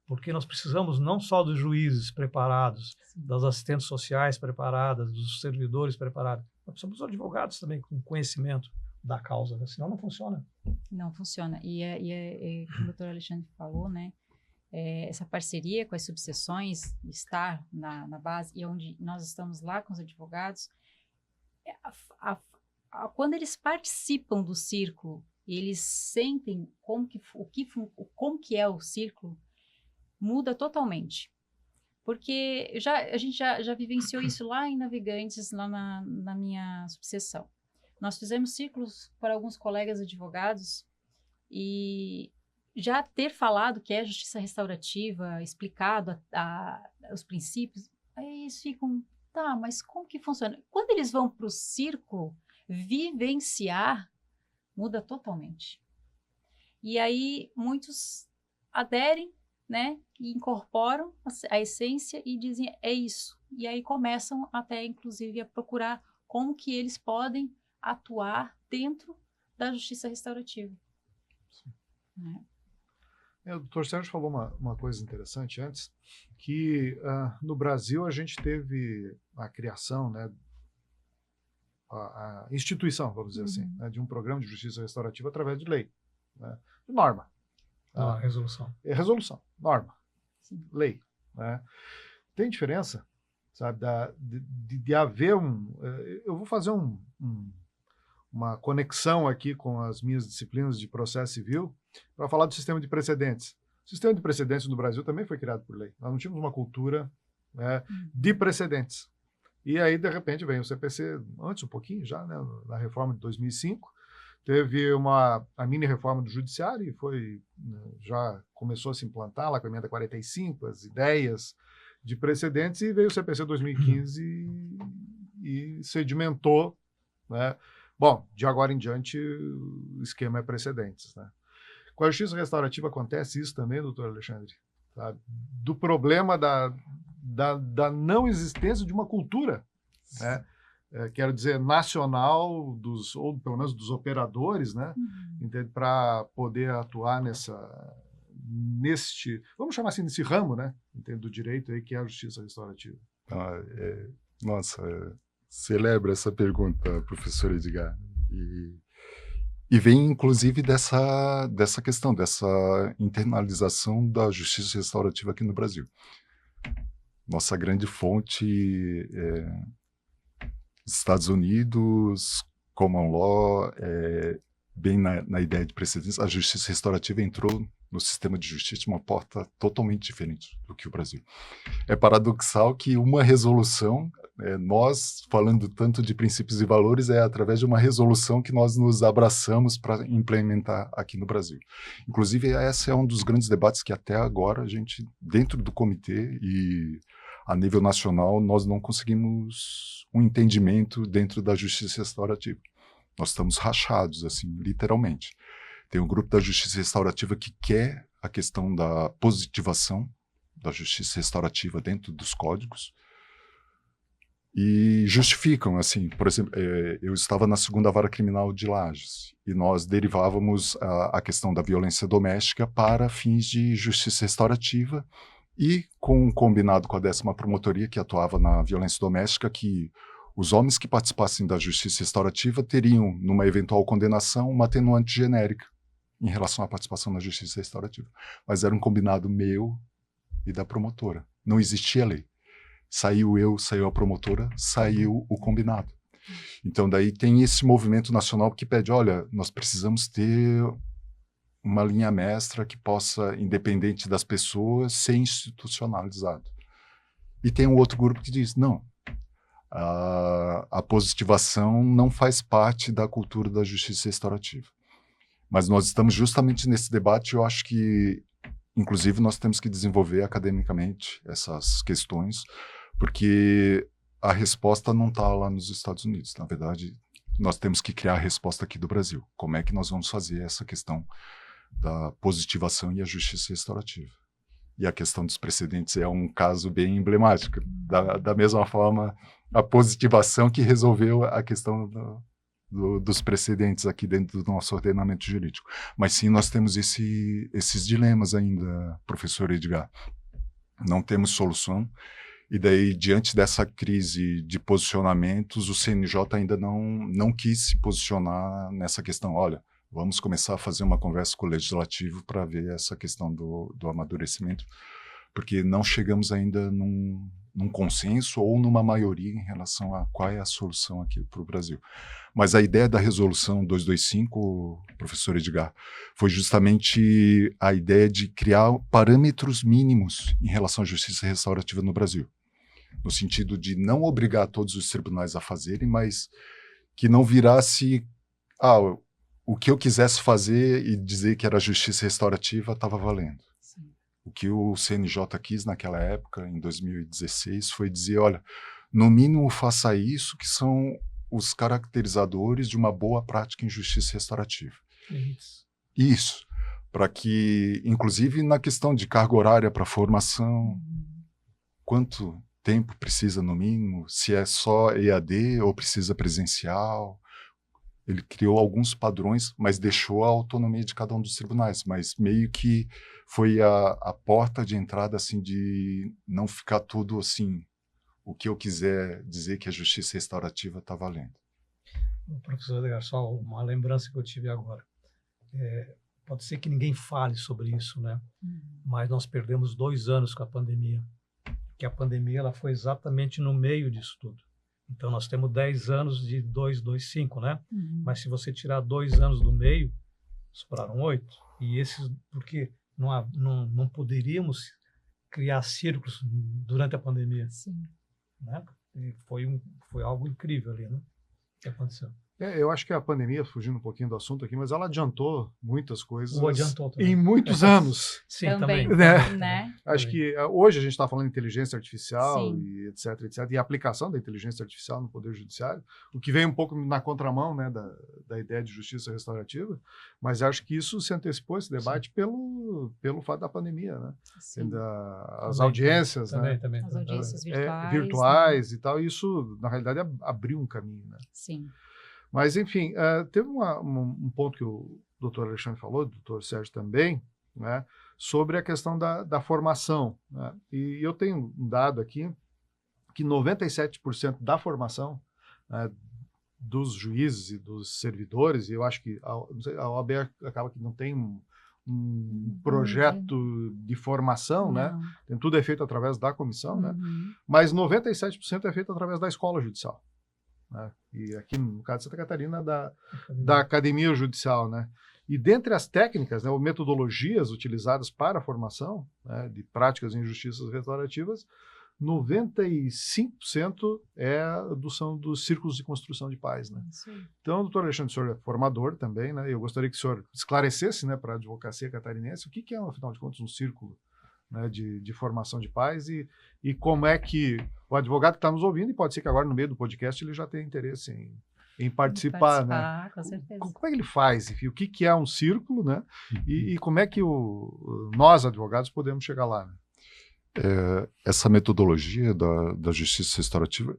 Porque nós precisamos não só dos juízes preparados, das assistentes sociais preparadas, dos servidores preparados, nós precisamos dos advogados também com conhecimento da causa, né? Senão não funciona. Não funciona. E como o doutor Alexandre falou, né? Essa parceria com as subseções, estar na base e onde nós estamos lá com os advogados, quando eles participam do círculo e eles sentem como que é o círculo, muda totalmente. Porque a gente já vivenciou isso lá em Navegantes, lá na minha subseção. Nós fizemos círculos para alguns colegas advogados e já ter falado que é justiça restaurativa, explicado os princípios, aí eles ficam, tá, mas como que funciona? Quando eles vão para o círculo vivenciar, muda totalmente. E aí muitos aderem, né, e incorporam a essência e dizem, é isso. E aí começam até, inclusive, a procurar como que eles podem atuar dentro da justiça restaurativa. Né? O doutor Sérgio falou uma coisa interessante antes, que no Brasil a gente teve a criação, né, a instituição, vamos dizer assim, né, de um programa de justiça restaurativa através de lei, né, de norma. Resolução. Resolução, norma, Sim. lei. Né? Tem diferença, sabe, de haver eu vou fazer uma conexão aqui com as minhas disciplinas de processo civil para falar do sistema de precedentes. O sistema de precedentes no Brasil também foi criado por lei. Nós não tínhamos uma cultura, né, de precedentes. E aí, de repente, vem o CPC, antes um pouquinho já, né, na reforma de 2005, teve a mini-reforma do judiciário e já começou a se implantar lá com a emenda 45, as ideias de precedentes, e veio o CPC 2015 e sedimentou, né? Bom, de agora em diante o esquema é precedentes, né? Com a justiça restaurativa acontece isso também, doutor Alexandre, sabe? Do problema da não existência de uma cultura, né? Quero dizer, nacional, ou pelo menos dos operadores, né? Para poder atuar vamos chamar assim, nesse ramo, né? Do direito aí, que é a justiça restaurativa. Celebra essa pergunta, professor Edgar. E vem, inclusive, dessa questão, dessa internalização da justiça restaurativa aqui no Brasil. Nossa grande fonte Estados Unidos, common law, bem na ideia de precedentes. A justiça restaurativa entrou no sistema de justiça de uma porta totalmente diferente do que o Brasil. É paradoxal que uma resolução, nós falando tanto de princípios e valores, é através de uma resolução que nós nos abraçamos para implementar aqui no Brasil. Inclusive, esse é um dos grandes debates que até agora a gente, dentro do comitê e a nível nacional, nós não conseguimos um entendimento dentro da justiça restaurativa. Nós estamos rachados, assim, literalmente. Tem um grupo da justiça restaurativa que quer a questão da positivação da justiça restaurativa dentro dos códigos e justificam, assim, por exemplo, eu estava na 2ª Vara Criminal de Lages e nós derivávamos a questão da violência doméstica para fins de justiça restaurativa e com um combinado com a 10ª Promotoria, que atuava na violência doméstica, que os homens que participassem da justiça restaurativa teriam, numa eventual condenação, uma atenuante genérica em relação à participação na justiça restaurativa. Mas era um combinado meu e da promotora. Não existia lei. Saiu a promotora, saiu o combinado. Então, daí tem esse movimento nacional que pede, olha, nós precisamos ter uma linha mestra que possa, independente das pessoas, ser institucionalizado. E tem um outro grupo que diz, não, a positivação não faz parte da cultura da justiça restaurativa. Mas nós estamos justamente nesse debate, eu acho que, inclusive, nós temos que desenvolver academicamente essas questões, porque a resposta não está lá nos Estados Unidos. Na verdade, nós temos que criar a resposta aqui do Brasil. Como é que nós vamos fazer essa questão da positivação e a justiça restaurativa? E a questão dos precedentes é um caso bem emblemático. Da mesma forma, a positivação que resolveu a questão dos precedentes aqui dentro do nosso ordenamento jurídico. Mas sim, nós temos esses dilemas ainda, professor Edgar. Não temos solução. E daí, diante dessa crise de posicionamentos, o CNJ ainda não quis se posicionar nessa questão. Olha, vamos começar a fazer uma conversa com o Legislativo para ver essa questão do amadurecimento, porque não chegamos ainda num consenso ou numa maioria em relação a qual é a solução aqui para o Brasil. Mas a ideia da resolução 225, professor Edgar, foi justamente a ideia de criar parâmetros mínimos em relação à justiça restaurativa no Brasil. No sentido de não obrigar todos os tribunais a fazerem, mas que não virasse o que eu quisesse fazer e dizer que era justiça restaurativa estava valendo. Sim. O que o CNJ quis naquela época, em 2016, foi dizer, olha, no mínimo faça isso, que são os caracterizadores de uma boa prática em justiça restaurativa. Isso. Para que, inclusive na questão de carga horária para formação, quanto tempo precisa no mínimo, se é só EAD ou precisa presencial. Ele criou alguns padrões, mas deixou a autonomia de cada um dos tribunais, mas meio que foi a porta de entrada, assim, de não ficar tudo assim, o que eu quiser dizer que a justiça restaurativa está valendo. Professor Edgar, só uma lembrança que eu tive agora. Pode ser que ninguém fale sobre isso, né? Mas nós perdemos 2 anos com a pandemia, que a pandemia ela foi exatamente no meio disso tudo. Então, nós temos 10 anos de 225, né? Mas se você tirar 2 anos do meio, sobraram 8. E esses, porque não poderíamos criar círculos durante a pandemia. Sim. Né? E foi algo incrível ali, né? Que aconteceu. Eu acho que a pandemia, fugindo um pouquinho do assunto aqui, mas ela adiantou muitas coisas também. Em muitos anos. Sim, também. Né? Acho que hoje a gente está falando de inteligência artificial e etc, e a aplicação da inteligência artificial no Poder Judiciário, o que vem um pouco na contramão, né, da ideia de justiça restaurativa, mas acho que isso se antecipou, esse debate, pelo fato da pandemia, né? As audiências, também. As audiências virtuais, né? E tal, e isso, na realidade, abriu um caminho, né? Sim. Mas, enfim, teve um ponto que o doutor Alexandre falou, o doutor Sérgio também, né, sobre a questão da formação. Né? E eu tenho um dado aqui que 97% da formação dos juízes e dos servidores, e eu acho que a OAB acaba que não tem um projeto de formação, né? Tem tudo é feito através da comissão, né? Mas 97% é feito através da escola judicial. Né? E aqui, no caso de Santa Catarina, da Academia Judicial, né? E dentre as técnicas, né, ou metodologias utilizadas para a formação, né, de práticas em justiças restaurativas, 95% são dos círculos de construção de paz. Né? Então, doutor Alexandre, o senhor é formador também, né? Eu gostaria que o senhor esclarecesse, né, para a advocacia catarinense o que é, afinal de contas, um círculo, né, de formação de paz e como é que o advogado que está nos ouvindo, e pode ser que agora no meio do podcast ele já tenha interesse em participar, né? Com certeza. Como é que ele faz? Enfim, o que é um círculo, né? E como é que nós, advogados, podemos chegar lá? Né? Essa metodologia da justiça restaurativa,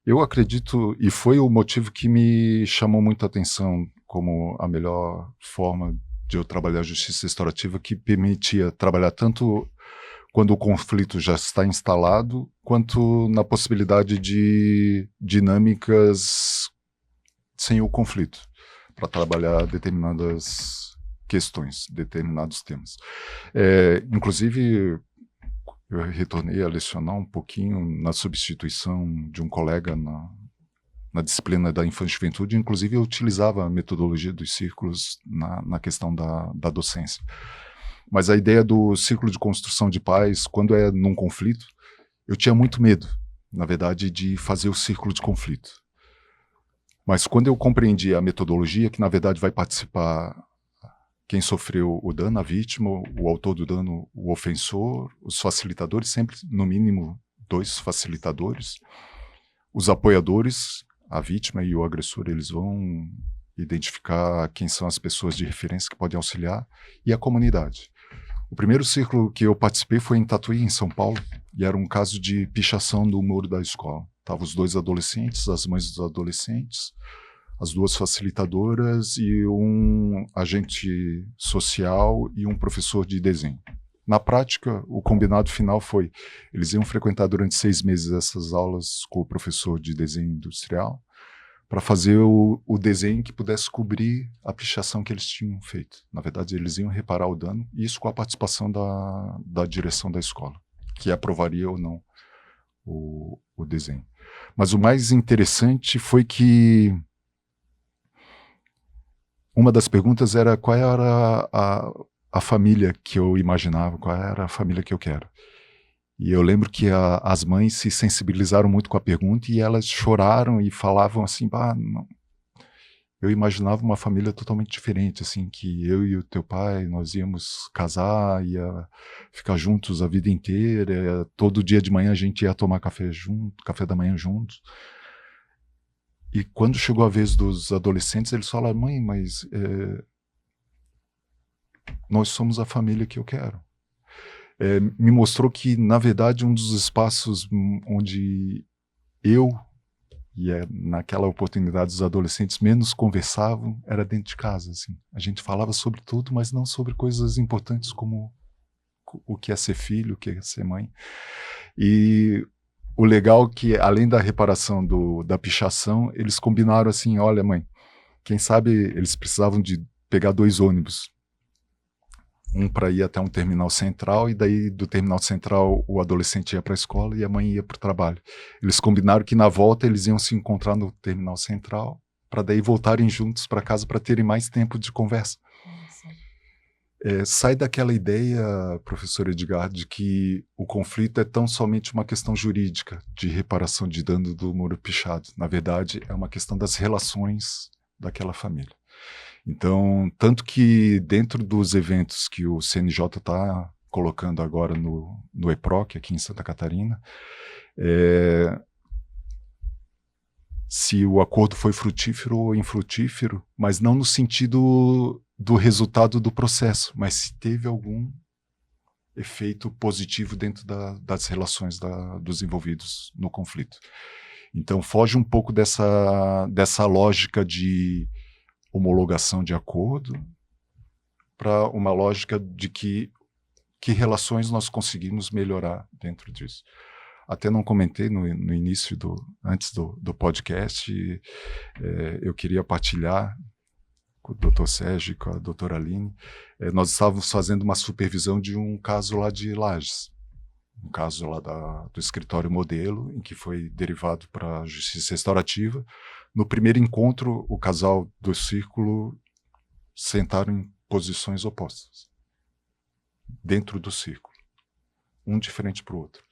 eu acredito, e foi o motivo que me chamou muita atenção como a melhor forma de eu trabalhar a justiça restaurativa, que permitia trabalhar tanto quando o conflito já está instalado, quanto na possibilidade de dinâmicas sem o conflito, para trabalhar determinadas questões, determinados temas. Inclusive, eu retornei a lecionar um pouquinho na substituição de um colega na disciplina da infância e juventude. Inclusive, eu utilizava a metodologia dos círculos na questão da docência. Mas a ideia do círculo de construção de paz, quando é num conflito, eu tinha muito medo, na verdade, de fazer o círculo de conflito. Mas quando eu compreendi a metodologia, que na verdade vai participar quem sofreu o dano, a vítima, o autor do dano, o ofensor, os facilitadores, sempre no mínimo 2 facilitadores, os apoiadores, a vítima e o agressor, eles vão identificar quem são as pessoas de referência que podem auxiliar, e a comunidade. O primeiro círculo que eu participei foi em Tatuí, em São Paulo, e era um caso de pichação do muro da escola. Estavam os 2 adolescentes, as mães dos adolescentes, as 2 facilitadoras e um agente social e um professor de desenho. Na prática, o combinado final foi, eles iam frequentar durante 6 meses essas aulas com o professor de desenho industrial, para fazer o desenho que pudesse cobrir a pichação que eles tinham feito. Na verdade, eles iam reparar o dano, e isso com a participação da direção da escola, que aprovaria ou não o desenho. Mas o mais interessante foi que uma das perguntas era qual era a família que eu imaginava, qual era a família que eu quero. E eu lembro que as mães se sensibilizaram muito com a pergunta e elas choraram e falavam assim, não. Eu imaginava uma família totalmente diferente, assim, que eu e o teu pai, nós íamos casar, ia ficar juntos a vida inteira, todo dia de manhã a gente ia tomar café da manhã juntos. E quando chegou a vez dos adolescentes, eles falaram, mãe, mas nós somos a família que eu quero. Me mostrou que, na verdade, um dos espaços onde eu, e naquela oportunidade os adolescentes menos conversavam, era dentro de casa. Assim. A gente falava sobre tudo, mas não sobre coisas importantes como o que é ser filho, o que é ser mãe. E o legal é que, além da reparação da pichação, eles combinaram assim, olha mãe, quem sabe eles precisavam de pegar 2 ônibus. Um para ir até um terminal central, e daí do terminal central o adolescente ia para a escola e a mãe ia para o trabalho. Eles combinaram que na volta eles iam se encontrar no terminal central, para daí voltarem juntos para casa para terem mais tempo de conversa. Sai daquela ideia, professor Edgar, de que o conflito é tão somente uma questão jurídica de reparação de dano do muro pichado. Na verdade, é uma questão das relações daquela família. Então, tanto que dentro dos eventos que o CNJ está colocando agora no EPROC, aqui em Santa Catarina, se o acordo foi frutífero ou infrutífero, mas não no sentido do resultado do processo, mas se teve algum efeito positivo dentro das relações dos envolvidos no conflito. Então, foge um pouco dessa lógica de homologação de acordo para uma lógica de que relações nós conseguimos melhorar dentro disso. Até não comentei no início, antes do podcast, eu queria partilhar com o Dr. Sérgio e com a doutora Aline. Nós estávamos fazendo uma supervisão de um caso lá de Lages, um caso lá do escritório modelo, em que foi derivado para a justiça restaurativa. No primeiro encontro, o casal do círculo sentaram em posições opostas, dentro do círculo, um diferente para o outro.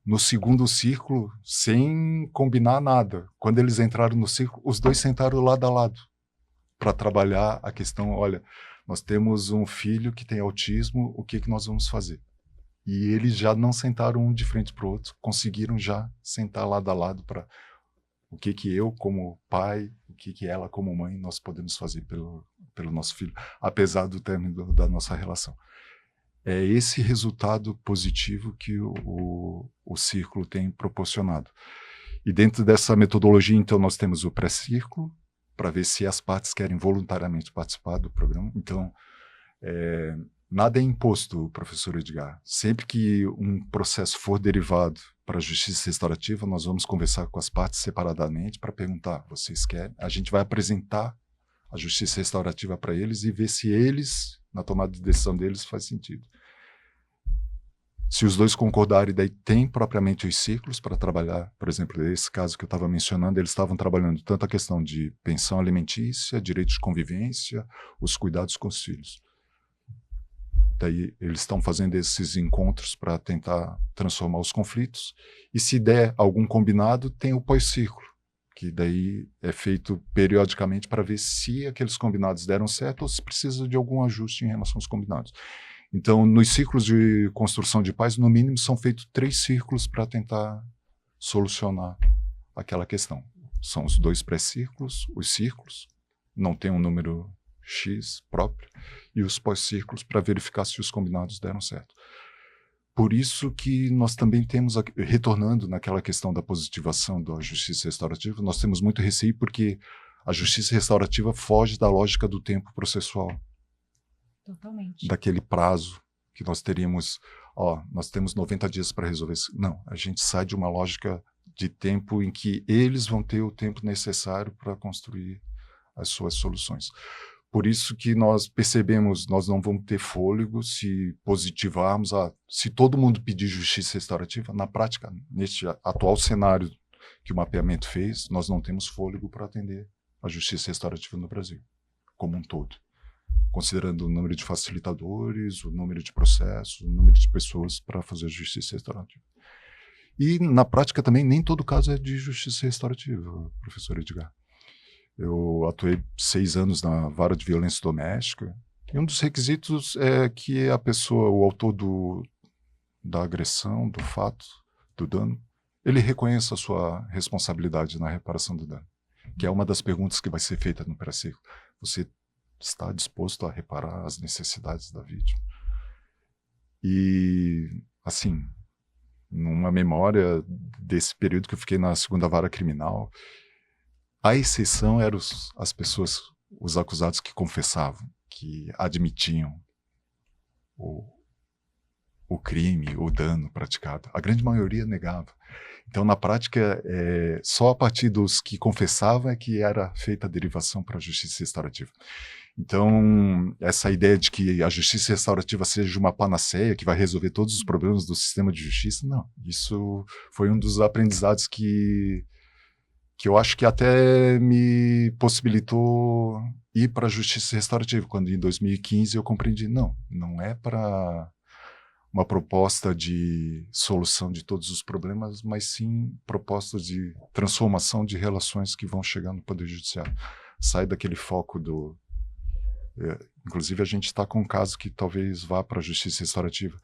No segundo círculo, sem combinar nada, quando eles entraram no círculo, os 2 sentaram lado a lado, para trabalhar a questão, olha, nós temos um filho que tem autismo, o que nós vamos fazer? E eles já não sentaram um de frente para o outro, conseguiram já sentar lado a lado para o que eu, como pai, o que ela, como mãe, nós podemos fazer pelo nosso filho, apesar do término da nossa relação. É esse resultado positivo que o círculo tem proporcionado. E dentro dessa metodologia, então, nós temos o pré-círculo, para ver se as partes querem voluntariamente participar do programa. Então, nada é imposto, professor Edgar. Sempre que um processo for derivado para a justiça restaurativa, nós vamos conversar com as partes separadamente para perguntar, vocês querem? A gente vai apresentar a justiça restaurativa para eles e ver se eles, na tomada de decisão deles, faz sentido. Se os dois concordarem, daí tem propriamente os ciclos para trabalhar. Por exemplo, esse caso que eu estava mencionando, eles estavam trabalhando tanto a questão de pensão alimentícia, direitos de convivência, os cuidados com os filhos. Daí eles estão fazendo esses encontros para tentar transformar os conflitos. E se der algum combinado, tem o pós-ciclo, que daí é feito periodicamente para ver se aqueles combinados deram certo ou se precisa de algum ajuste em relação aos combinados. Então, nos ciclos de construção de paz, no mínimo, são feitos 3 círculos para tentar solucionar aquela questão. São os 2 pré-círculos, os círculos, não tem um número X próprio, e os pós-círculos para verificar se os combinados deram certo. Por isso que nós também temos, retornando naquela questão da positivação da justiça restaurativa, nós temos muito receio porque a justiça restaurativa foge da lógica do tempo processual. Totalmente. Daquele prazo que nós teríamos, nós temos 90 dias para resolver isso. Não, a gente sai de uma lógica de tempo em que eles vão ter o tempo necessário para construir as suas soluções. Por isso que nós percebemos, nós não vamos ter fôlego se positivarmos, se todo mundo pedir justiça restaurativa, na prática, neste atual cenário que o mapeamento fez, nós não temos fôlego para atender a justiça restaurativa no Brasil, como um todo. Considerando o número de facilitadores, o número de processos, o número de pessoas para fazer justiça restaurativa. E, na prática, também, nem todo caso é de justiça restaurativa, professor Edgar. Eu atuei 6 anos na vara de violência doméstica, e um dos requisitos é que a pessoa, o autor da agressão, do fato, do dano, ele reconheça a sua responsabilidade na reparação do dano, que é uma das perguntas que vai ser feita no pré-ciclo. Você está disposto a reparar as necessidades da vítima? E, assim, numa memória desse período que eu fiquei na 2ª vara criminal, a exceção eram as pessoas, os acusados que confessavam, que admitiam o crime, o dano praticado. A grande maioria negava. Então, na prática, só a partir dos que confessavam é que era feita a derivação para a justiça restaurativa. Então, essa ideia de que a justiça restaurativa seja uma panaceia que vai resolver todos os problemas do sistema de justiça, não. Isso foi um dos aprendizados que eu acho que até me possibilitou ir para a justiça restaurativa, quando em 2015 eu compreendi, não é para uma proposta de solução de todos os problemas, mas sim propostas de transformação de relações que vão chegar no Poder Judiciário. Sai daquele foco do... inclusive, a gente está com um caso que talvez vá para a justiça restaurativa.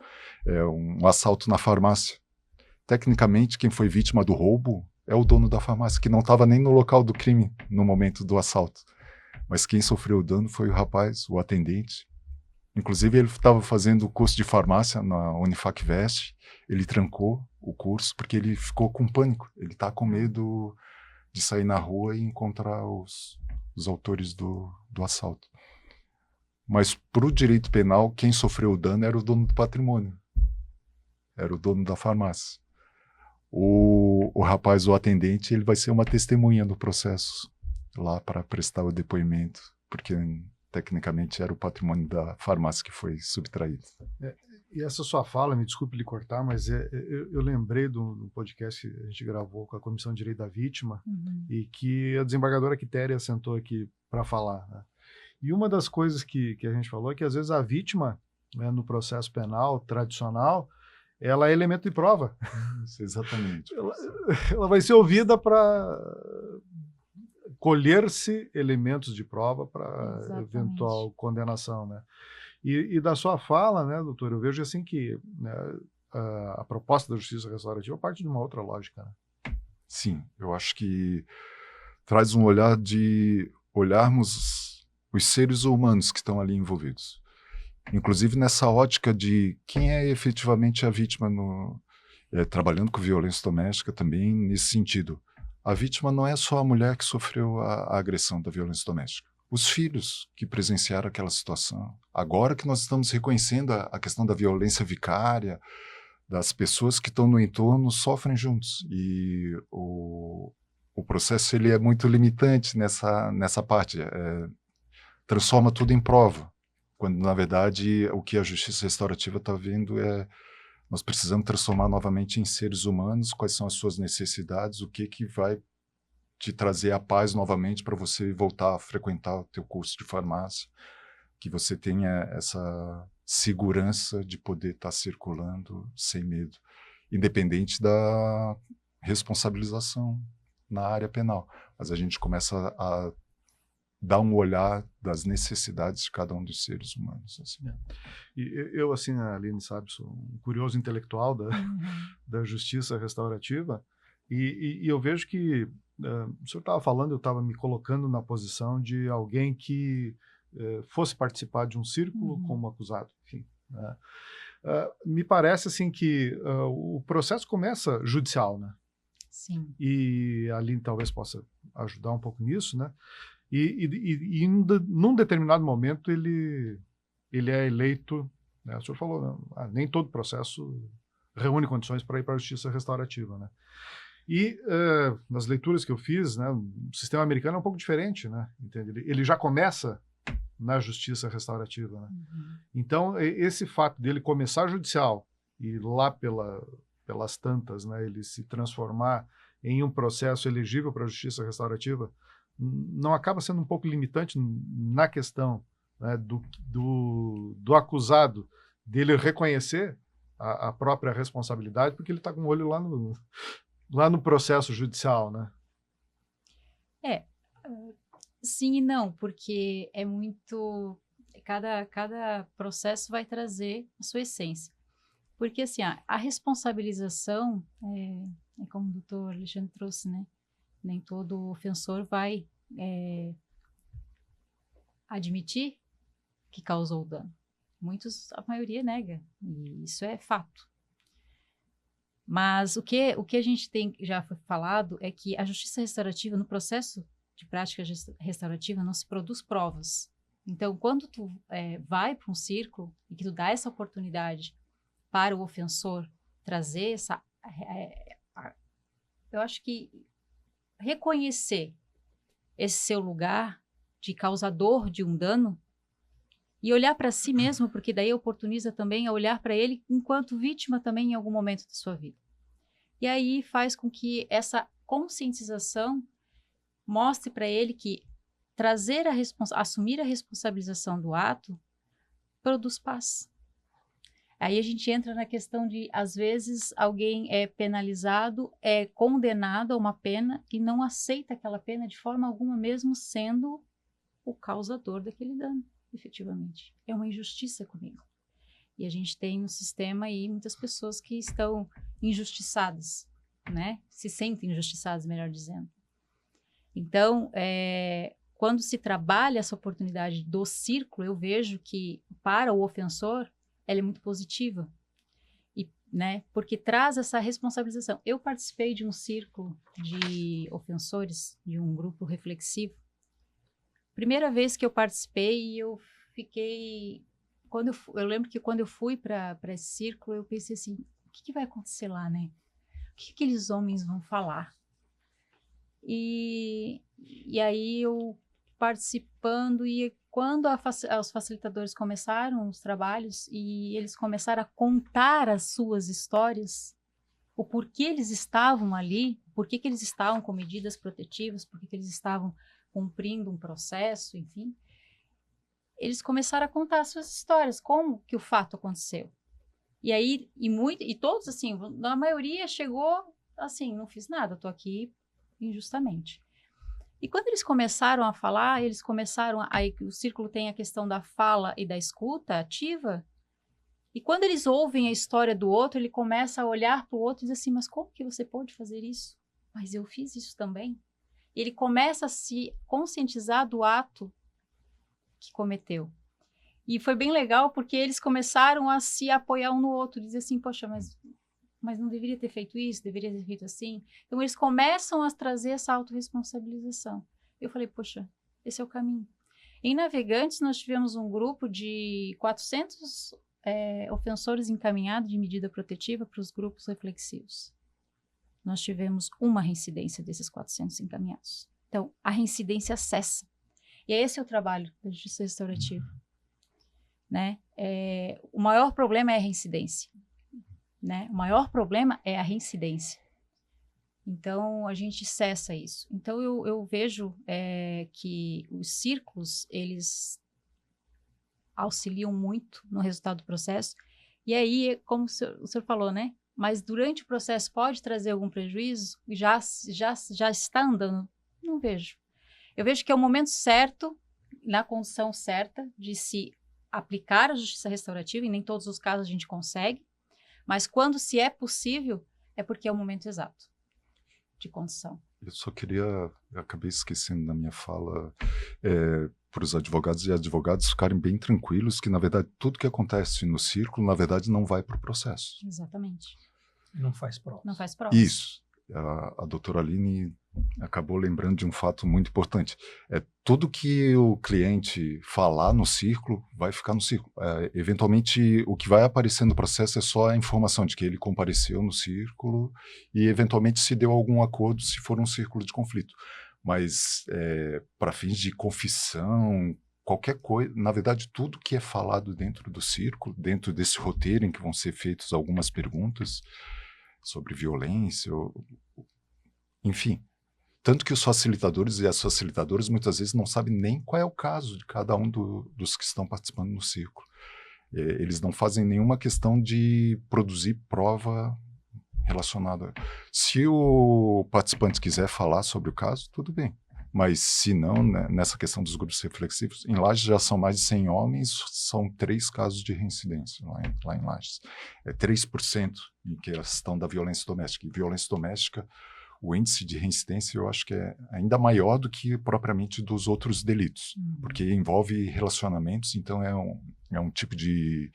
É um assalto na farmácia. Tecnicamente, quem foi vítima do roubo é o dono da farmácia, que não estava nem no local do crime no momento do assalto. Mas quem sofreu o dano foi o rapaz, o atendente. Inclusive, ele estava fazendo o curso de farmácia na Unifacvest, ele trancou o curso porque ele ficou com pânico. Ele está com medo de sair na rua e encontrar os autores do assalto. Mas, para o direito penal, quem sofreu o dano era o dono do patrimônio. Era o dono da farmácia. O rapaz, o atendente, ele vai ser uma testemunha do processo lá para prestar o depoimento, porque tecnicamente era o patrimônio da farmácia que foi subtraído. E essa sua fala, me desculpe lhe cortar, mas eu lembrei do podcast que a gente gravou com a Comissão de Direito da Vítima, e que a desembargadora Quitéria sentou aqui para falar, né? E uma das coisas que a gente falou é que às vezes a vítima, né, no processo penal tradicional, ela é elemento de prova. Isso, exatamente. Ela vai ser ouvida para colher-se elementos de prova para eventual condenação, né? E da sua fala, né, doutor, eu vejo assim que, né, a proposta da justiça restaurativa parte de uma outra lógica, né? Sim, eu acho que traz um olhar de olharmos os seres humanos que estão ali envolvidos. Inclusive nessa ótica de quem é efetivamente a vítima, trabalhando com violência doméstica também nesse sentido. A vítima não é só a mulher que sofreu a agressão da violência doméstica. Os filhos que presenciaram aquela situação. Agora que nós estamos reconhecendo a questão da violência vicária, das pessoas que estão no entorno sofrem juntos. E o processo ele é muito limitante nessa parte. transforma tudo em prova, quando na verdade o que a justiça restaurativa está vendo é nós precisamos transformar novamente em seres humanos, quais são as suas necessidades, o que vai te trazer a paz novamente para você voltar a frequentar o teu curso de farmácia, que você tenha essa segurança de poder estar circulando sem medo, independente da responsabilização na área penal. Mas a gente começa a dar um olhar das necessidades de cada um dos seres humanos. Assim. E eu, assim, a Aline sabe, sou um curioso intelectual da justiça restaurativa, e eu vejo que o senhor estava falando, eu estava me colocando na posição de alguém que fosse participar de um círculo como acusado, enfim. Né? Me parece assim que o processo começa judicial, né? Sim. E a Aline talvez possa ajudar um pouco nisso, né? E num determinado momento ele é eleito, né? O senhor falou, nem todo processo reúne condições para ir para a justiça restaurativa, né? E nas leituras que eu fiz, né, o sistema americano é um pouco diferente, né? Entende? Ele já começa na justiça restaurativa, né? Então, esse fato dele começar judicial e lá pelas tantas, né, ele se transformar em um processo elegível para a justiça restaurativa, não acaba sendo um pouco limitante na questão, né, do acusado dele reconhecer a própria responsabilidade, porque ele está com o olho lá no processo judicial, né? Sim e não, porque é muito... Cada processo vai trazer a sua essência. Porque, assim, a responsabilização, é como o doutor Alexandre trouxe, né? Nem todo ofensor vai admitir que causou o dano. A maioria nega, e isso é fato. Mas o que a gente tem já foi falado é que a justiça restaurativa, no processo de prática restaurativa, não se produz provas. Então, quando tu vai para um círculo e que tu dá essa oportunidade para o ofensor trazer essa... eu acho que reconhecer esse seu lugar de causador de um dano e olhar para si mesmo, porque daí oportuniza também a olhar para ele enquanto vítima também em algum momento da sua vida. E aí faz com que essa conscientização mostre para ele que assumir a responsabilização do ato produz paz. Aí a gente entra na questão de, às vezes, alguém é penalizado, é condenado a uma pena e não aceita aquela pena de forma alguma, mesmo sendo o causador daquele dano, efetivamente. É uma injustiça comigo. E a gente tem no sistema aí muitas pessoas que estão injustiçadas, né? Se sentem injustiçadas, melhor dizendo. Então, quando se trabalha essa oportunidade do círculo, eu vejo que, para o ofensor, ela é muito positiva, né? Porque traz essa responsabilização. Eu participei de um círculo de ofensores, de um grupo reflexivo. Primeira vez que eu participei, eu fiquei... Eu lembro que quando eu fui para esse círculo, eu pensei assim, o que vai acontecer lá, né? O que aqueles homens vão falar? E aí eu participando, e quando os facilitadores começaram os trabalhos e eles começaram a contar as suas histórias, o porquê eles estavam ali, porquê que eles estavam com medidas protetivas, porquê que eles estavam cumprindo um processo, enfim, eles começaram a contar as suas histórias, como que o fato aconteceu. E aí, e todos assim, a maioria chegou assim, não fiz nada, estou aqui injustamente. E quando eles começaram a falar, aí o círculo tem a questão da fala e da escuta ativa, e quando eles ouvem a história do outro, ele começa a olhar para o outro e diz assim, mas como que você pode fazer isso? Mas eu fiz isso também. E ele começa a se conscientizar do ato que cometeu. E foi bem legal, porque eles começaram a se apoiar um no outro, dizer assim, poxa, mas não deveria ter feito isso, deveria ter feito assim. Então, eles começam a trazer essa autorresponsabilização. Eu falei, poxa, esse é o caminho. Em Navegantes, nós tivemos um grupo de 400 ofensores encaminhados de medida protetiva para os grupos reflexivos. Nós tivemos uma reincidência desses 400 encaminhados. Então, a reincidência cessa. E esse é o trabalho da justiça restaurativa, né? O maior problema é a reincidência, né? O maior problema é a reincidência. Então, a gente cessa isso. Então, eu vejo que os círculos, eles auxiliam muito no resultado do processo. E aí, como o senhor falou, né? Mas durante o processo pode trazer algum prejuízo? Já está andando? Não vejo. Eu vejo que é o momento certo, na condição certa, de se aplicar a justiça restaurativa, e nem todos os casos a gente consegue, mas quando se é possível, é porque é o momento exato de condição. Eu só queria, eu acabei esquecendo na minha fala, para os advogados e advogadas ficarem bem tranquilos que, na verdade, tudo que acontece no círculo, na verdade, não vai para o processo. Exatamente. Não faz prova. Não faz prova. Isso. A doutora Aline acabou lembrando de um fato muito importante. Tudo que o cliente falar no círculo vai ficar no círculo. Eventualmente, o que vai aparecer no processo é só a informação de que ele compareceu no círculo e, eventualmente, se deu algum acordo se for um círculo de conflito. Mas, para fins de confissão, qualquer coisa, na verdade, tudo que é falado dentro do círculo, dentro desse roteiro em que vão ser feitas algumas perguntas sobre violência, enfim. Tanto que os facilitadores e as facilitadoras muitas vezes não sabem nem qual é o caso de cada um dos que estão participando no círculo. Eles não fazem nenhuma questão de produzir prova relacionada. Se o participante quiser falar sobre o caso, tudo bem. Mas se não, né, nessa questão dos grupos reflexivos, em Lages já são mais de 100 homens, são 3 casos de reincidência lá em Lages. 3% em questão da violência doméstica. E violência doméstica, o índice de reincidência eu acho que é ainda maior do que propriamente dos outros delitos, porque envolve relacionamentos, então é um tipo de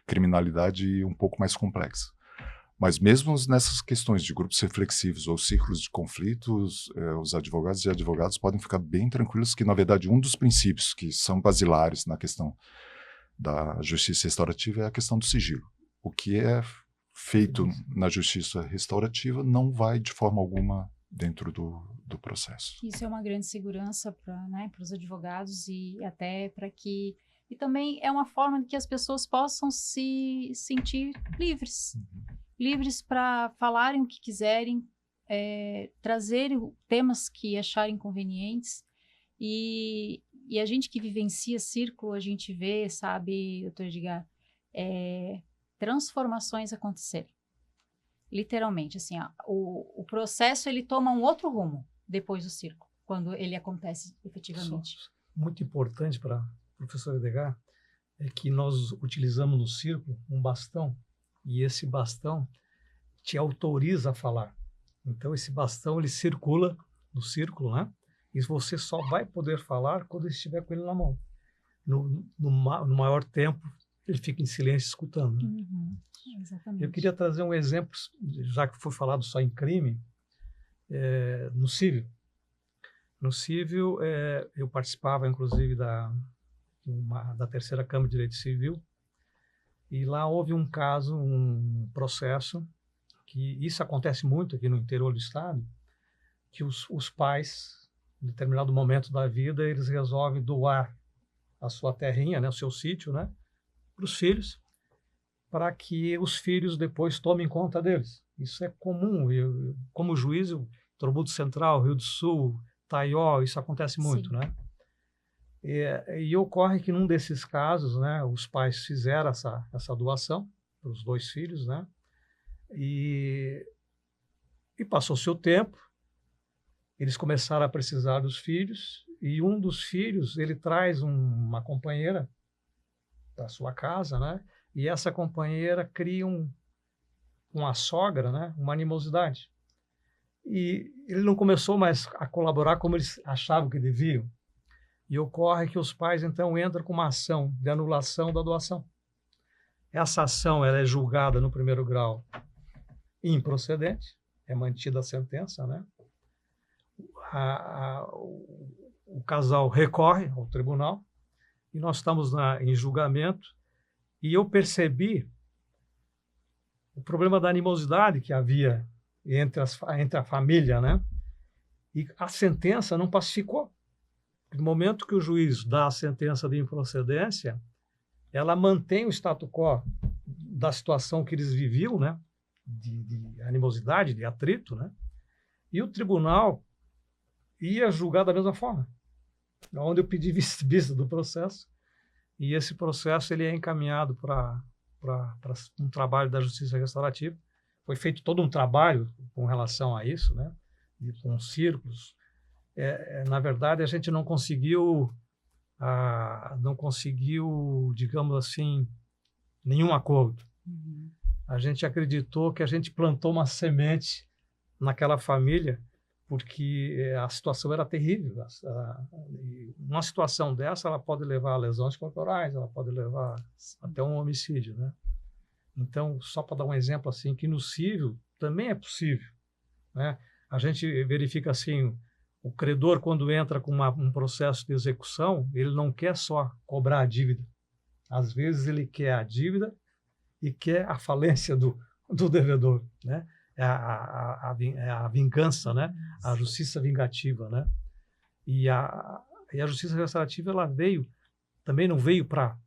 criminalidade um pouco mais complexa. Mas mesmo nessas questões de grupos reflexivos ou círculos de conflitos, os advogados e advogadas podem ficar bem tranquilos que, na verdade, um dos princípios que são basilares na questão da justiça restaurativa é a questão do sigilo. O que é feito na justiça restaurativa não vai, de forma alguma, dentro do processo. Isso é uma grande segurança para os advogados e até para que... E também é uma forma de que as pessoas possam se sentir livres. Livres para falarem o que quiserem, trazerem temas que acharem convenientes. E a gente que vivencia círculo, a gente vê, sabe, doutor Edgar, transformações acontecerem. Literalmente, assim, o processo ele toma um outro rumo depois do círculo, quando ele acontece efetivamente. Muito importante para o professor Edgar é que nós utilizamos no círculo um bastão, e esse bastão te autoriza a falar. Então, esse bastão, ele circula no círculo, né? E você só vai poder falar quando estiver com ele na mão. No maior tempo, ele fica em silêncio escutando. Né? Exatamente. Eu queria trazer um exemplo, já que foi falado só em crime, no civil. No civil, eu participava, inclusive, da terceira Câmara de Direito Civil, e lá houve um caso, um processo, que isso acontece muito aqui no interior do estado, que os pais, em determinado momento da vida, eles resolvem doar a sua terrinha, né, o seu sítio, né, para os filhos, para que os filhos depois tomem conta deles. Isso é comum. Como juiz, Tributo Central, Rio do Sul, Taió, isso acontece muito, sim, né? E ocorre que num desses casos, né, os pais fizeram essa doação para os 2 filhos, né? E passou-se o tempo, eles começaram a precisar dos filhos, e um dos filhos, ele traz uma companheira da sua casa, né? E essa companheira cria com a sogra, né, uma animosidade. E ele não começou mais a colaborar como eles achavam que deviam. E ocorre que os pais, então, entram com uma ação de anulação da doação. Essa ação ela é julgada no primeiro grau improcedente, é mantida a sentença, né? O casal recorre ao tribunal e nós estamos em julgamento e eu percebi o problema da animosidade que havia entre a família, né? E a sentença não pacificou. No momento que o juiz dá a sentença de improcedência, ela mantém o status quo da situação que eles viviam, né? De animosidade, de atrito, né? E o tribunal ia julgar da mesma forma, onde eu pedi vista do processo, e esse processo ele é encaminhado para um trabalho da Justiça Restaurativa. Foi feito todo um trabalho com relação a isso, né? E com círculos. Na verdade, a gente não conseguiu, digamos assim, nenhum acordo. Uhum. A gente acreditou que a gente plantou uma semente naquela família, porque a situação era terrível. Uma situação dessa, ela pode levar a lesões corporais, ela pode levar até um homicídio, né? Então, só para dar um exemplo assim, que no civil também é possível, né? A gente verifica assim, o credor, quando entra com um processo de execução, ele não quer só cobrar a dívida. Às vezes ele quer a dívida e quer a falência do devedor, né? É a vingança, né? A justiça vingativa, né? E a justiça restaurativa, ela também não veio para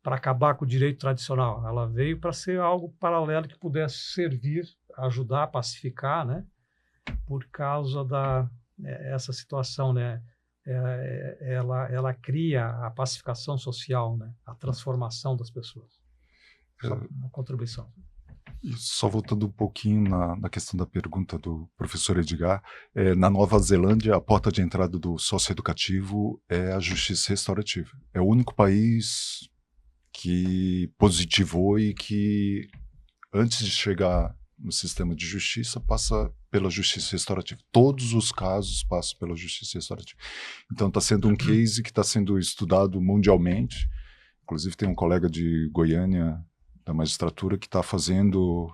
acabar com o direito tradicional, ela veio para ser algo paralelo que pudesse servir, ajudar, pacificar, né? Por causa essa situação, né? Ela cria a pacificação social, né? A transformação das pessoas. Só uma contribuição. E só voltando um pouquinho na questão da pergunta do professor Edgar, na Nova Zelândia, a porta de entrada do socioeducativo é a justiça restaurativa. É o único país que positivou e que, antes de chegar no sistema de justiça, passa pela justiça restaurativa. Todos os casos passam pela justiça restaurativa. Então está sendo um case que está sendo estudado mundialmente. Inclusive tem um colega de Goiânia, da magistratura, que está fazendo,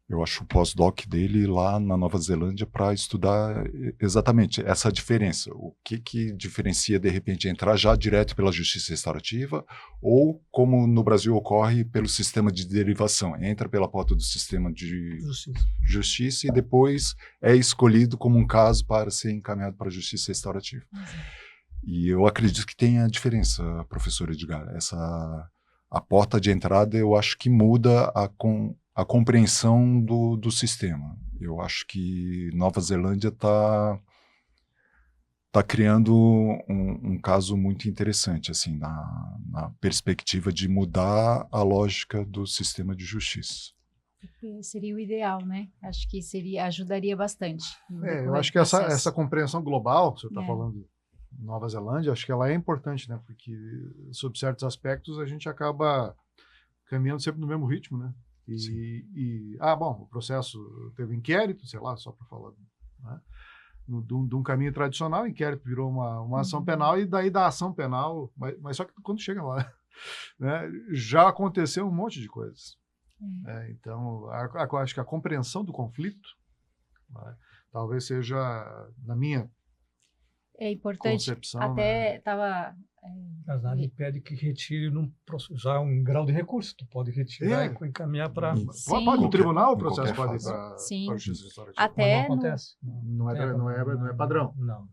eu acho, o pós-doc dele lá na Nova Zelândia para estudar exatamente essa diferença. O que diferencia, de repente, entrar já direto pela justiça restaurativa ou, como no Brasil ocorre, pelo sistema de derivação. Entra pela porta do sistema de justiça e depois é escolhido como um caso para ser encaminhado para a justiça restaurativa. E eu acredito que tem a diferença, professor Edgar. A porta de entrada, eu acho que muda a compreensão do sistema. Eu acho que Nova Zelândia está criando um caso muito interessante, assim, na perspectiva de mudar a lógica do sistema de justiça. Seria o ideal, né? Acho que ajudaria bastante. Eu acho que essa compreensão global, que o senhor está falando, Nova Zelândia, acho que ela é importante, né? Porque, sob certos aspectos, a gente acaba caminhando sempre no mesmo ritmo, né? Bom, o processo teve inquérito, sei lá, só para falar, né? De um caminho tradicional, o inquérito virou uma ação penal, e daí da ação penal, mas só que quando chega lá, né, já aconteceu um monte de coisas. Então, acho que a compreensão do conflito, né, talvez seja, na minha importante, concepção, até estava... Mas nada impede que retire já um grau de recurso. Tu pode retirar e encaminhar para... Pode, no tribunal o processo pode ir para a justiça restaurativa. Até não acontece. Não é padrão. Não.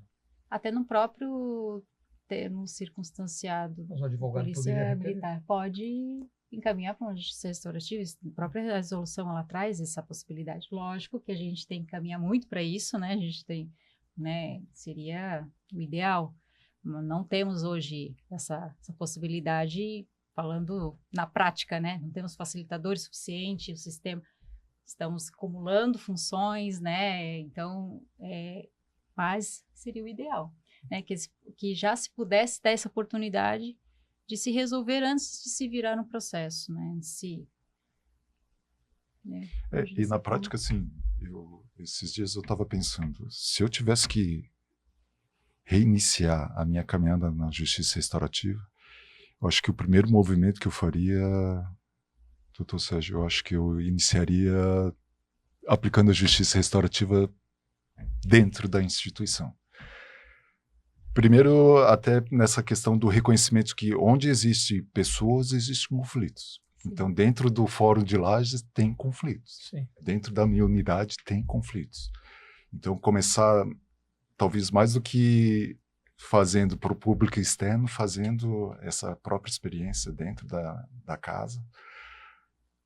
Até no próprio termo circunstanciado, Os advogados polícia militar pode encaminhar para uma justiça restaurativa. A própria resolução, ela traz essa possibilidade. Lógico que a gente tem que caminhar muito para isso, né? A gente tem... né, seria o ideal. Não temos hoje essa possibilidade, falando na prática, né? Não temos facilitadores suficientes, o sistema, estamos acumulando funções, né? Então, mas seria o ideal, né? Que já se pudesse dar essa oportunidade de se resolver antes de se virar no processo, né? E na prática, assim, esses dias eu estava pensando, se eu tivesse que reiniciar a minha caminhada na justiça restaurativa, eu acho que o primeiro movimento que eu faria, doutor Sérgio, eu acho que eu iniciaria aplicando a justiça restaurativa dentro da instituição. Primeiro, até nessa questão do reconhecimento que onde existem pessoas, existem conflitos. Então, dentro do Fórum de Lages tem conflitos. Sim. Dentro da minha unidade tem conflitos. Então, começar, talvez mais do que fazendo para o público externo, fazendo essa própria experiência dentro da casa.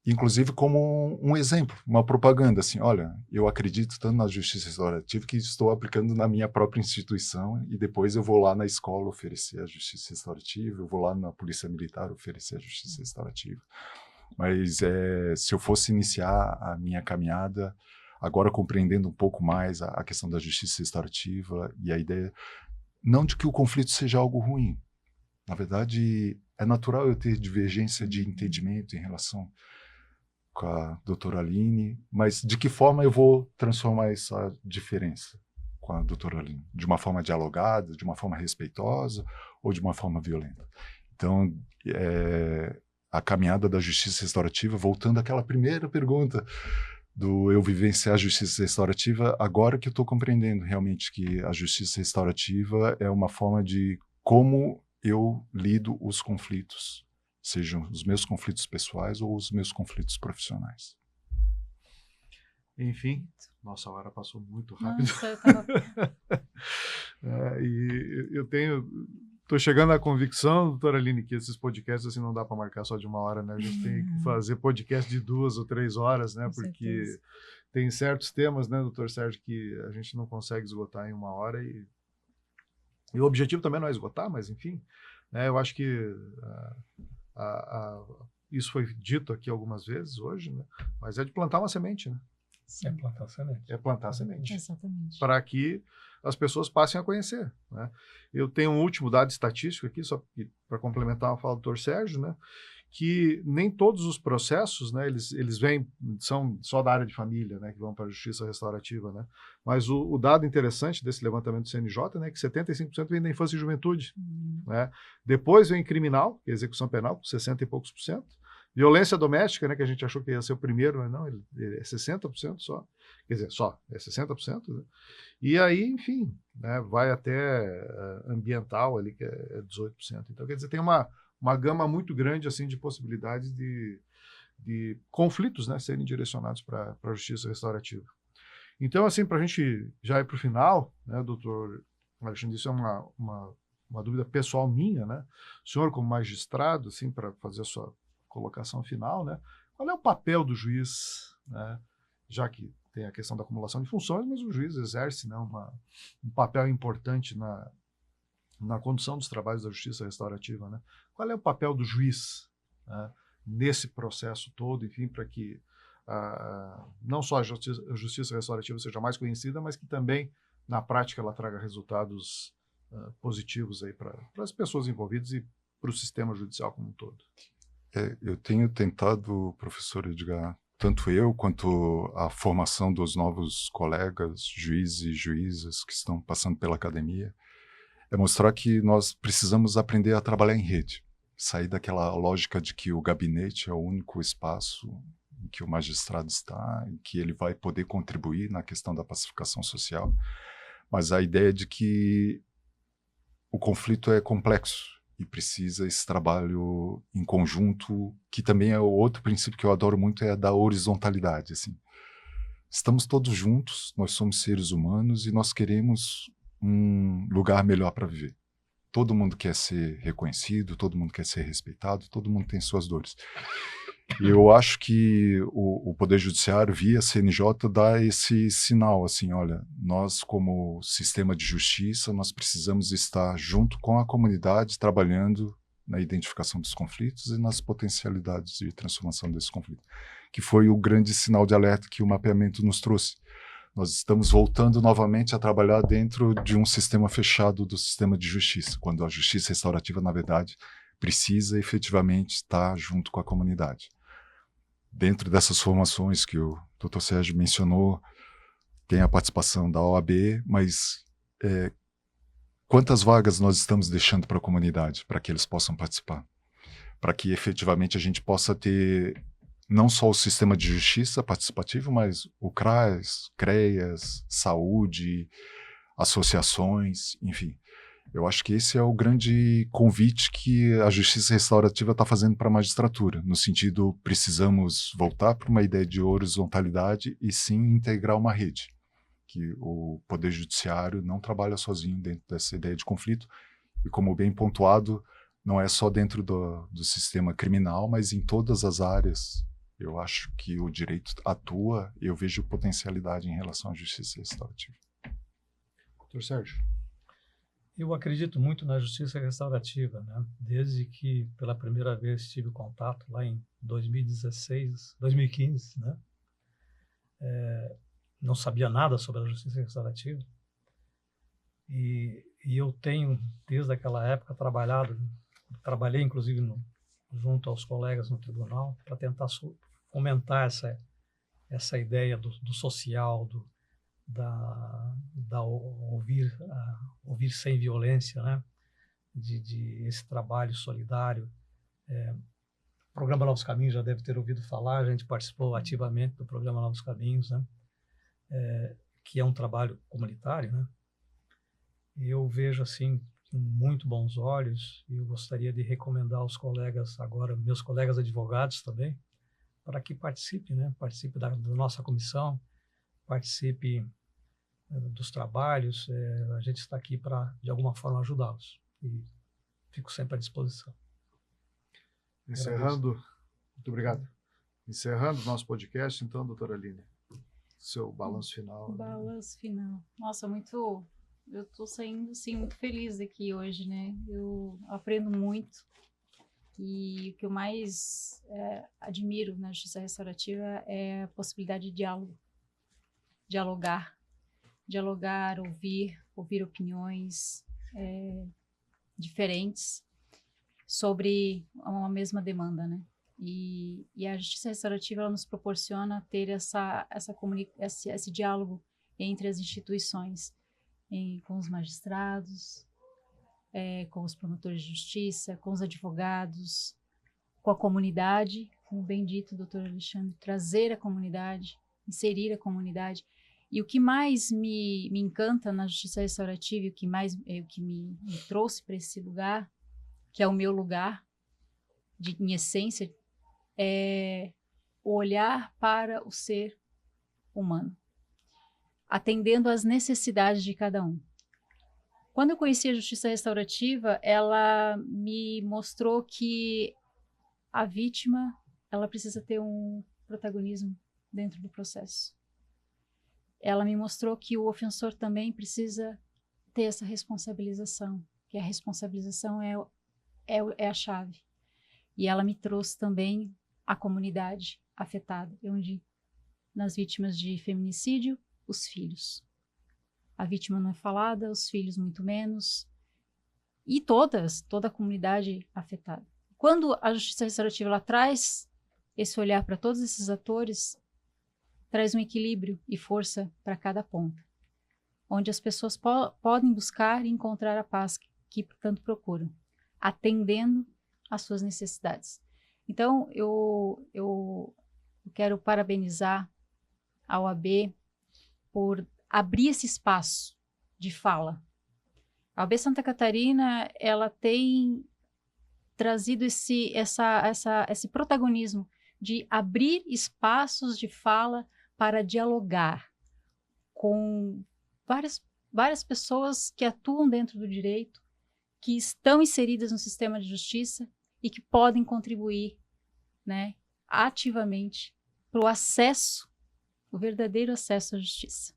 Inclusive como um exemplo, uma propaganda, assim, olha, eu acredito tanto na justiça restaurativa que estou aplicando na minha própria instituição e depois eu vou lá na escola oferecer a justiça restaurativa, eu vou lá na polícia militar oferecer a justiça restaurativa. Mas se eu fosse iniciar a minha caminhada, agora compreendendo um pouco mais a questão da justiça restaurativa e a ideia, não de que o conflito seja algo ruim. Na verdade, é natural eu ter divergência de entendimento em relação com a doutora Aline, mas de que forma eu vou transformar essa diferença com a doutora Aline? De uma forma dialogada, de uma forma respeitosa ou de uma forma violenta? Então, a caminhada da justiça restaurativa, voltando àquela primeira pergunta do eu vivenciar a justiça restaurativa, agora que eu estou compreendendo realmente que a justiça restaurativa é uma forma de como eu lido os conflitos, sejam os meus conflitos pessoais ou os meus conflitos profissionais. Enfim, nossa hora passou muito rápido. Nossa, eu tava... E eu estou chegando à convicção, doutora Aline, que esses podcasts assim não dá para marcar só de 1 hora, né? A gente tem que fazer podcast de 2 ou 3 horas, né? Porque tem certos temas, né, doutor Sérgio, que a gente não consegue esgotar em 1 hora e o objetivo também não é esgotar, mas enfim, né? Eu acho que isso foi dito aqui algumas vezes hoje, né? Mas é de plantar uma semente, né? É plantar semente. É plantar semente. Exatamente. Para que as pessoas passem a conhecer, né? Eu tenho um último dado estatístico aqui, só para complementar a fala do doutor Sérgio, né? Que nem todos os processos, né, eles são só da área de família, né, que vão para a justiça restaurativa, né? Mas o dado interessante desse levantamento do CNJ, né, que 75% vem da infância e juventude, né? Depois vem criminal, que é execução penal, com 60 e poucos %. Violência doméstica, né, que a gente achou que ia ser o primeiro, mas não, ele é 60% só. Quer dizer, só, é 60%. Né? E aí, enfim, né, vai até ambiental ali, que é 18%. Então, quer dizer, tem uma gama muito grande assim, de possibilidades de conflitos, né, serem direcionados para a justiça restaurativa. Então, assim, para a gente já ir para o final, né, doutor Alexandre, isso é uma dúvida pessoal minha, né? O senhor, como magistrado, assim, para fazer a sua colocação final, né? Qual é o papel do juiz, né? Já que tem a questão da acumulação de funções, mas o juiz exerce, né, um papel importante na condução dos trabalhos da justiça restaurativa, né? Qual é o papel do juiz, né, nesse processo todo, enfim, para que não só a justiça restaurativa seja mais conhecida, mas que também, na prática, ela traga resultados positivos aí para as pessoas envolvidas e para o sistema judicial como um todo? Eu tenho tentado, professor Edgar, tanto eu quanto a formação dos novos colegas, juízes e juízas que estão passando pela academia, é mostrar que nós precisamos aprender a trabalhar em rede, sair daquela lógica de que o gabinete é o único espaço em que o magistrado está, em que ele vai poder contribuir na questão da pacificação social, mas a ideia de que o conflito é complexo e precisa esse trabalho em conjunto, que também é o outro princípio que eu adoro muito, é da horizontalidade. Assim. Estamos todos juntos, nós somos seres humanos e nós queremos um lugar melhor para viver. Todo mundo quer ser reconhecido, todo mundo quer ser respeitado, todo mundo tem suas dores. E eu acho que o Poder Judiciário, via CNJ, dá esse sinal, assim, olha, nós como sistema de justiça, nós precisamos estar junto com a comunidade, trabalhando na identificação dos conflitos e nas potencialidades de transformação desse conflito, que foi o grande sinal de alerta que o mapeamento nos trouxe. Nós estamos voltando novamente a trabalhar dentro de um sistema fechado do sistema de justiça, quando a justiça restaurativa, na verdade, precisa efetivamente estar junto com a comunidade. Dentro dessas formações que o Dr. Sérgio mencionou, tem a participação da OAB, mas quantas vagas nós estamos deixando para a comunidade, para que eles possam participar? Para que efetivamente a gente possa ter não só o sistema de justiça participativo, mas o CRAS, CREAS, saúde, associações, enfim. Eu acho que esse é o grande convite que a justiça restaurativa está fazendo para a magistratura, no sentido, precisamos voltar para uma ideia de horizontalidade e sim integrar uma rede. que o Poder Judiciário não trabalha sozinho dentro dessa ideia de conflito, e como bem pontuado, não é só dentro do sistema criminal, mas em todas as áreas. Eu acho que o direito atua e eu vejo potencialidade em relação à justiça restaurativa. Doutor Sérgio. Eu acredito muito na justiça restaurativa, né? Desde que pela primeira vez tive contato lá em 2015, né? Não sabia nada sobre a justiça restaurativa e eu tenho desde aquela época trabalhei inclusive junto aos colegas no tribunal para tentar fomentar essa ideia do social, da ouvir sem violência, né? De esse trabalho solidário. O programa Novos Caminhos já deve ter ouvido falar, a gente participou ativamente do programa Novos Caminhos, né? Que é um trabalho comunitário, né? Eu vejo assim com muito bons olhos e eu gostaria de recomendar aos colegas agora, meus colegas advogados também, para que participem, né? Participe da nossa comissão, participe dos trabalhos. A gente está aqui para, de alguma forma, ajudá-los. E fico sempre à disposição. Encerrando, muito obrigado. Encerrando o nosso podcast, então, doutora Aline, seu balanço final. Balanço final. Nossa, eu estou saindo, assim, muito feliz daqui hoje, né? Eu aprendo muito. E o que eu mais admiro na justiça restaurativa é a possibilidade de diálogo. Dialogar, ouvir opiniões diferentes sobre uma mesma demanda, né? E a justiça restaurativa ela nos proporciona ter esse diálogo entre as instituições, com os magistrados, com os promotores de justiça, com os advogados, com a comunidade, como bem dito o doutor Alexandre, trazer a comunidade, inserir a comunidade. E o que mais me encanta na justiça restaurativa e o que me trouxe para esse lugar, que é o meu lugar, em essência, é o olhar para o ser humano, atendendo às necessidades de cada um. Quando eu conheci a justiça restaurativa, ela me mostrou que a vítima ela precisa ter um protagonismo dentro do processo. Ela me mostrou que o ofensor também precisa ter essa responsabilização, que a responsabilização é a chave. E ela me trouxe também a comunidade afetada, onde nas vítimas de feminicídio, os filhos. A vítima não é falada, os filhos muito menos, e toda a comunidade afetada. Quando a justiça restaurativa ela traz esse olhar para todos esses atores, traz um equilíbrio e força para cada ponta, onde as pessoas podem buscar e encontrar a paz que tanto procuram, atendendo às suas necessidades. Então, eu quero parabenizar a OAB por abrir esse espaço de fala. A OAB Santa Catarina, ela tem trazido esse protagonismo de abrir espaços de fala para dialogar com várias pessoas que atuam dentro do direito, que estão inseridas no sistema de justiça e que podem contribuir, né, ativamente para o acesso, o verdadeiro acesso à justiça.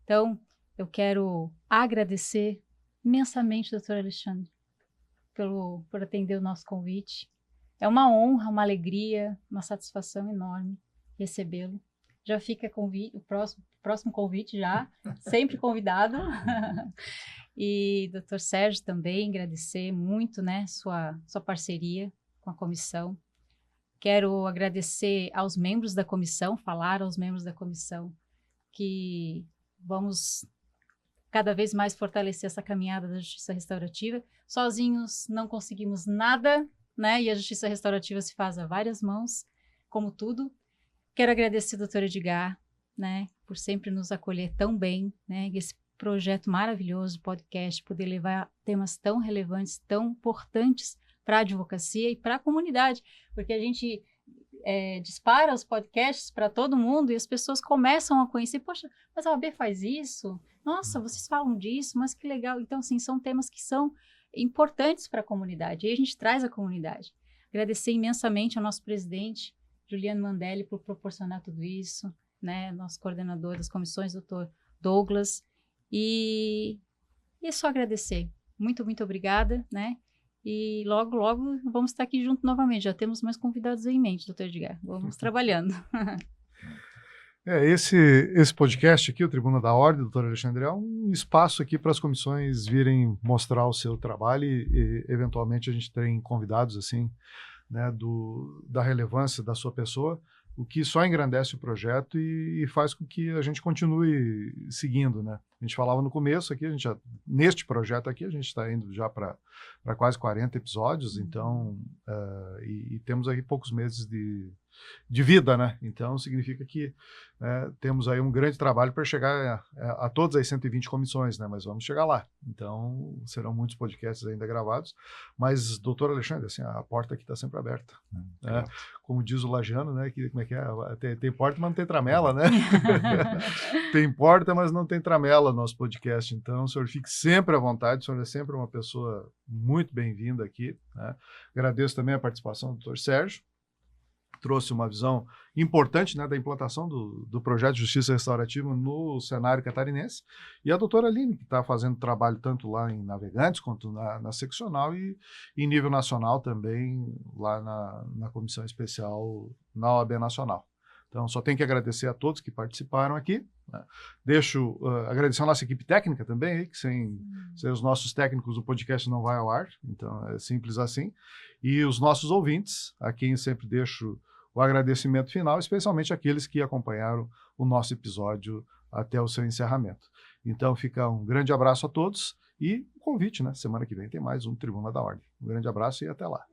Então, eu quero agradecer imensamente, doutor Alexandre, por atender o nosso convite. É uma honra, uma alegria, uma satisfação enorme recebê-lo. Já fica o próximo convite já, sempre convidado. E doutor Sérgio também, agradecer muito, né, sua parceria com a comissão. Quero agradecer aos membros da comissão, falar aos membros da comissão que vamos cada vez mais fortalecer essa caminhada da justiça restaurativa. Sozinhos não conseguimos nada, né? E a justiça restaurativa se faz a várias mãos, como tudo. Quero agradecer ao doutor Edgar, né, por sempre nos acolher tão bem, né? Esse projeto maravilhoso de podcast, poder levar temas tão relevantes, tão importantes para a advocacia e para a comunidade, porque a gente dispara os podcasts para todo mundo e as pessoas começam a conhecer, poxa, mas a OAB faz isso? Nossa, vocês falam disso, mas que legal. Então, assim, são temas que são importantes para a comunidade, e aí a gente traz a comunidade. Agradecer imensamente ao nosso presidente, Juliano Mandelli, por proporcionar tudo isso, né? Nosso coordenador das comissões, doutor Douglas, e é só agradecer. Muito, muito obrigada, né? E logo, logo vamos estar aqui junto novamente. Já temos mais convidados aí em mente, doutor Edgar. Vamos trabalhando. Esse podcast aqui, o Tribuna da Ordem, doutor Alexandre, é um espaço aqui para as comissões virem mostrar o seu trabalho e eventualmente a gente tem convidados assim, né, da relevância da sua pessoa, o que só engrandece o projeto e faz com que a gente continue seguindo, né? A gente falava no começo aqui, neste projeto aqui, a gente está indo já para quase 40 episódios, então, e temos aí poucos meses de vida, né? Então, significa que temos aí um grande trabalho para chegar a todas as 120 comissões, né? Mas vamos chegar lá. Então, serão muitos podcasts ainda gravados. Mas, doutor Alexandre, assim, a porta aqui está sempre aberta. Né? Como diz o Lajano, né? Como é que é? Tem porta, mas não tem tramela, né? Tem porta, mas não tem tramela nosso podcast. Então, o senhor fique sempre à vontade. O senhor é sempre uma pessoa muito bem-vinda aqui. Né? Agradeço também a participação do doutor Sérgio. Trouxe uma visão importante, né, da implantação do projeto de justiça restaurativa no cenário catarinense, e a doutora Aline, que está fazendo trabalho tanto lá em Navegantes quanto na seccional e em nível nacional também lá na comissão especial na OAB Nacional. Então, só tenho que agradecer a todos que participaram aqui. Né? Deixo agradecer a nossa equipe técnica também, que sem os nossos técnicos o podcast não vai ao ar, então é simples assim. E os nossos ouvintes, a quem sempre deixo o agradecimento final, especialmente aqueles que acompanharam o nosso episódio até o seu encerramento. Então, fica um grande abraço a todos e um convite, né? Semana que vem tem mais um Tribuna da Ordem. Um grande abraço e até lá.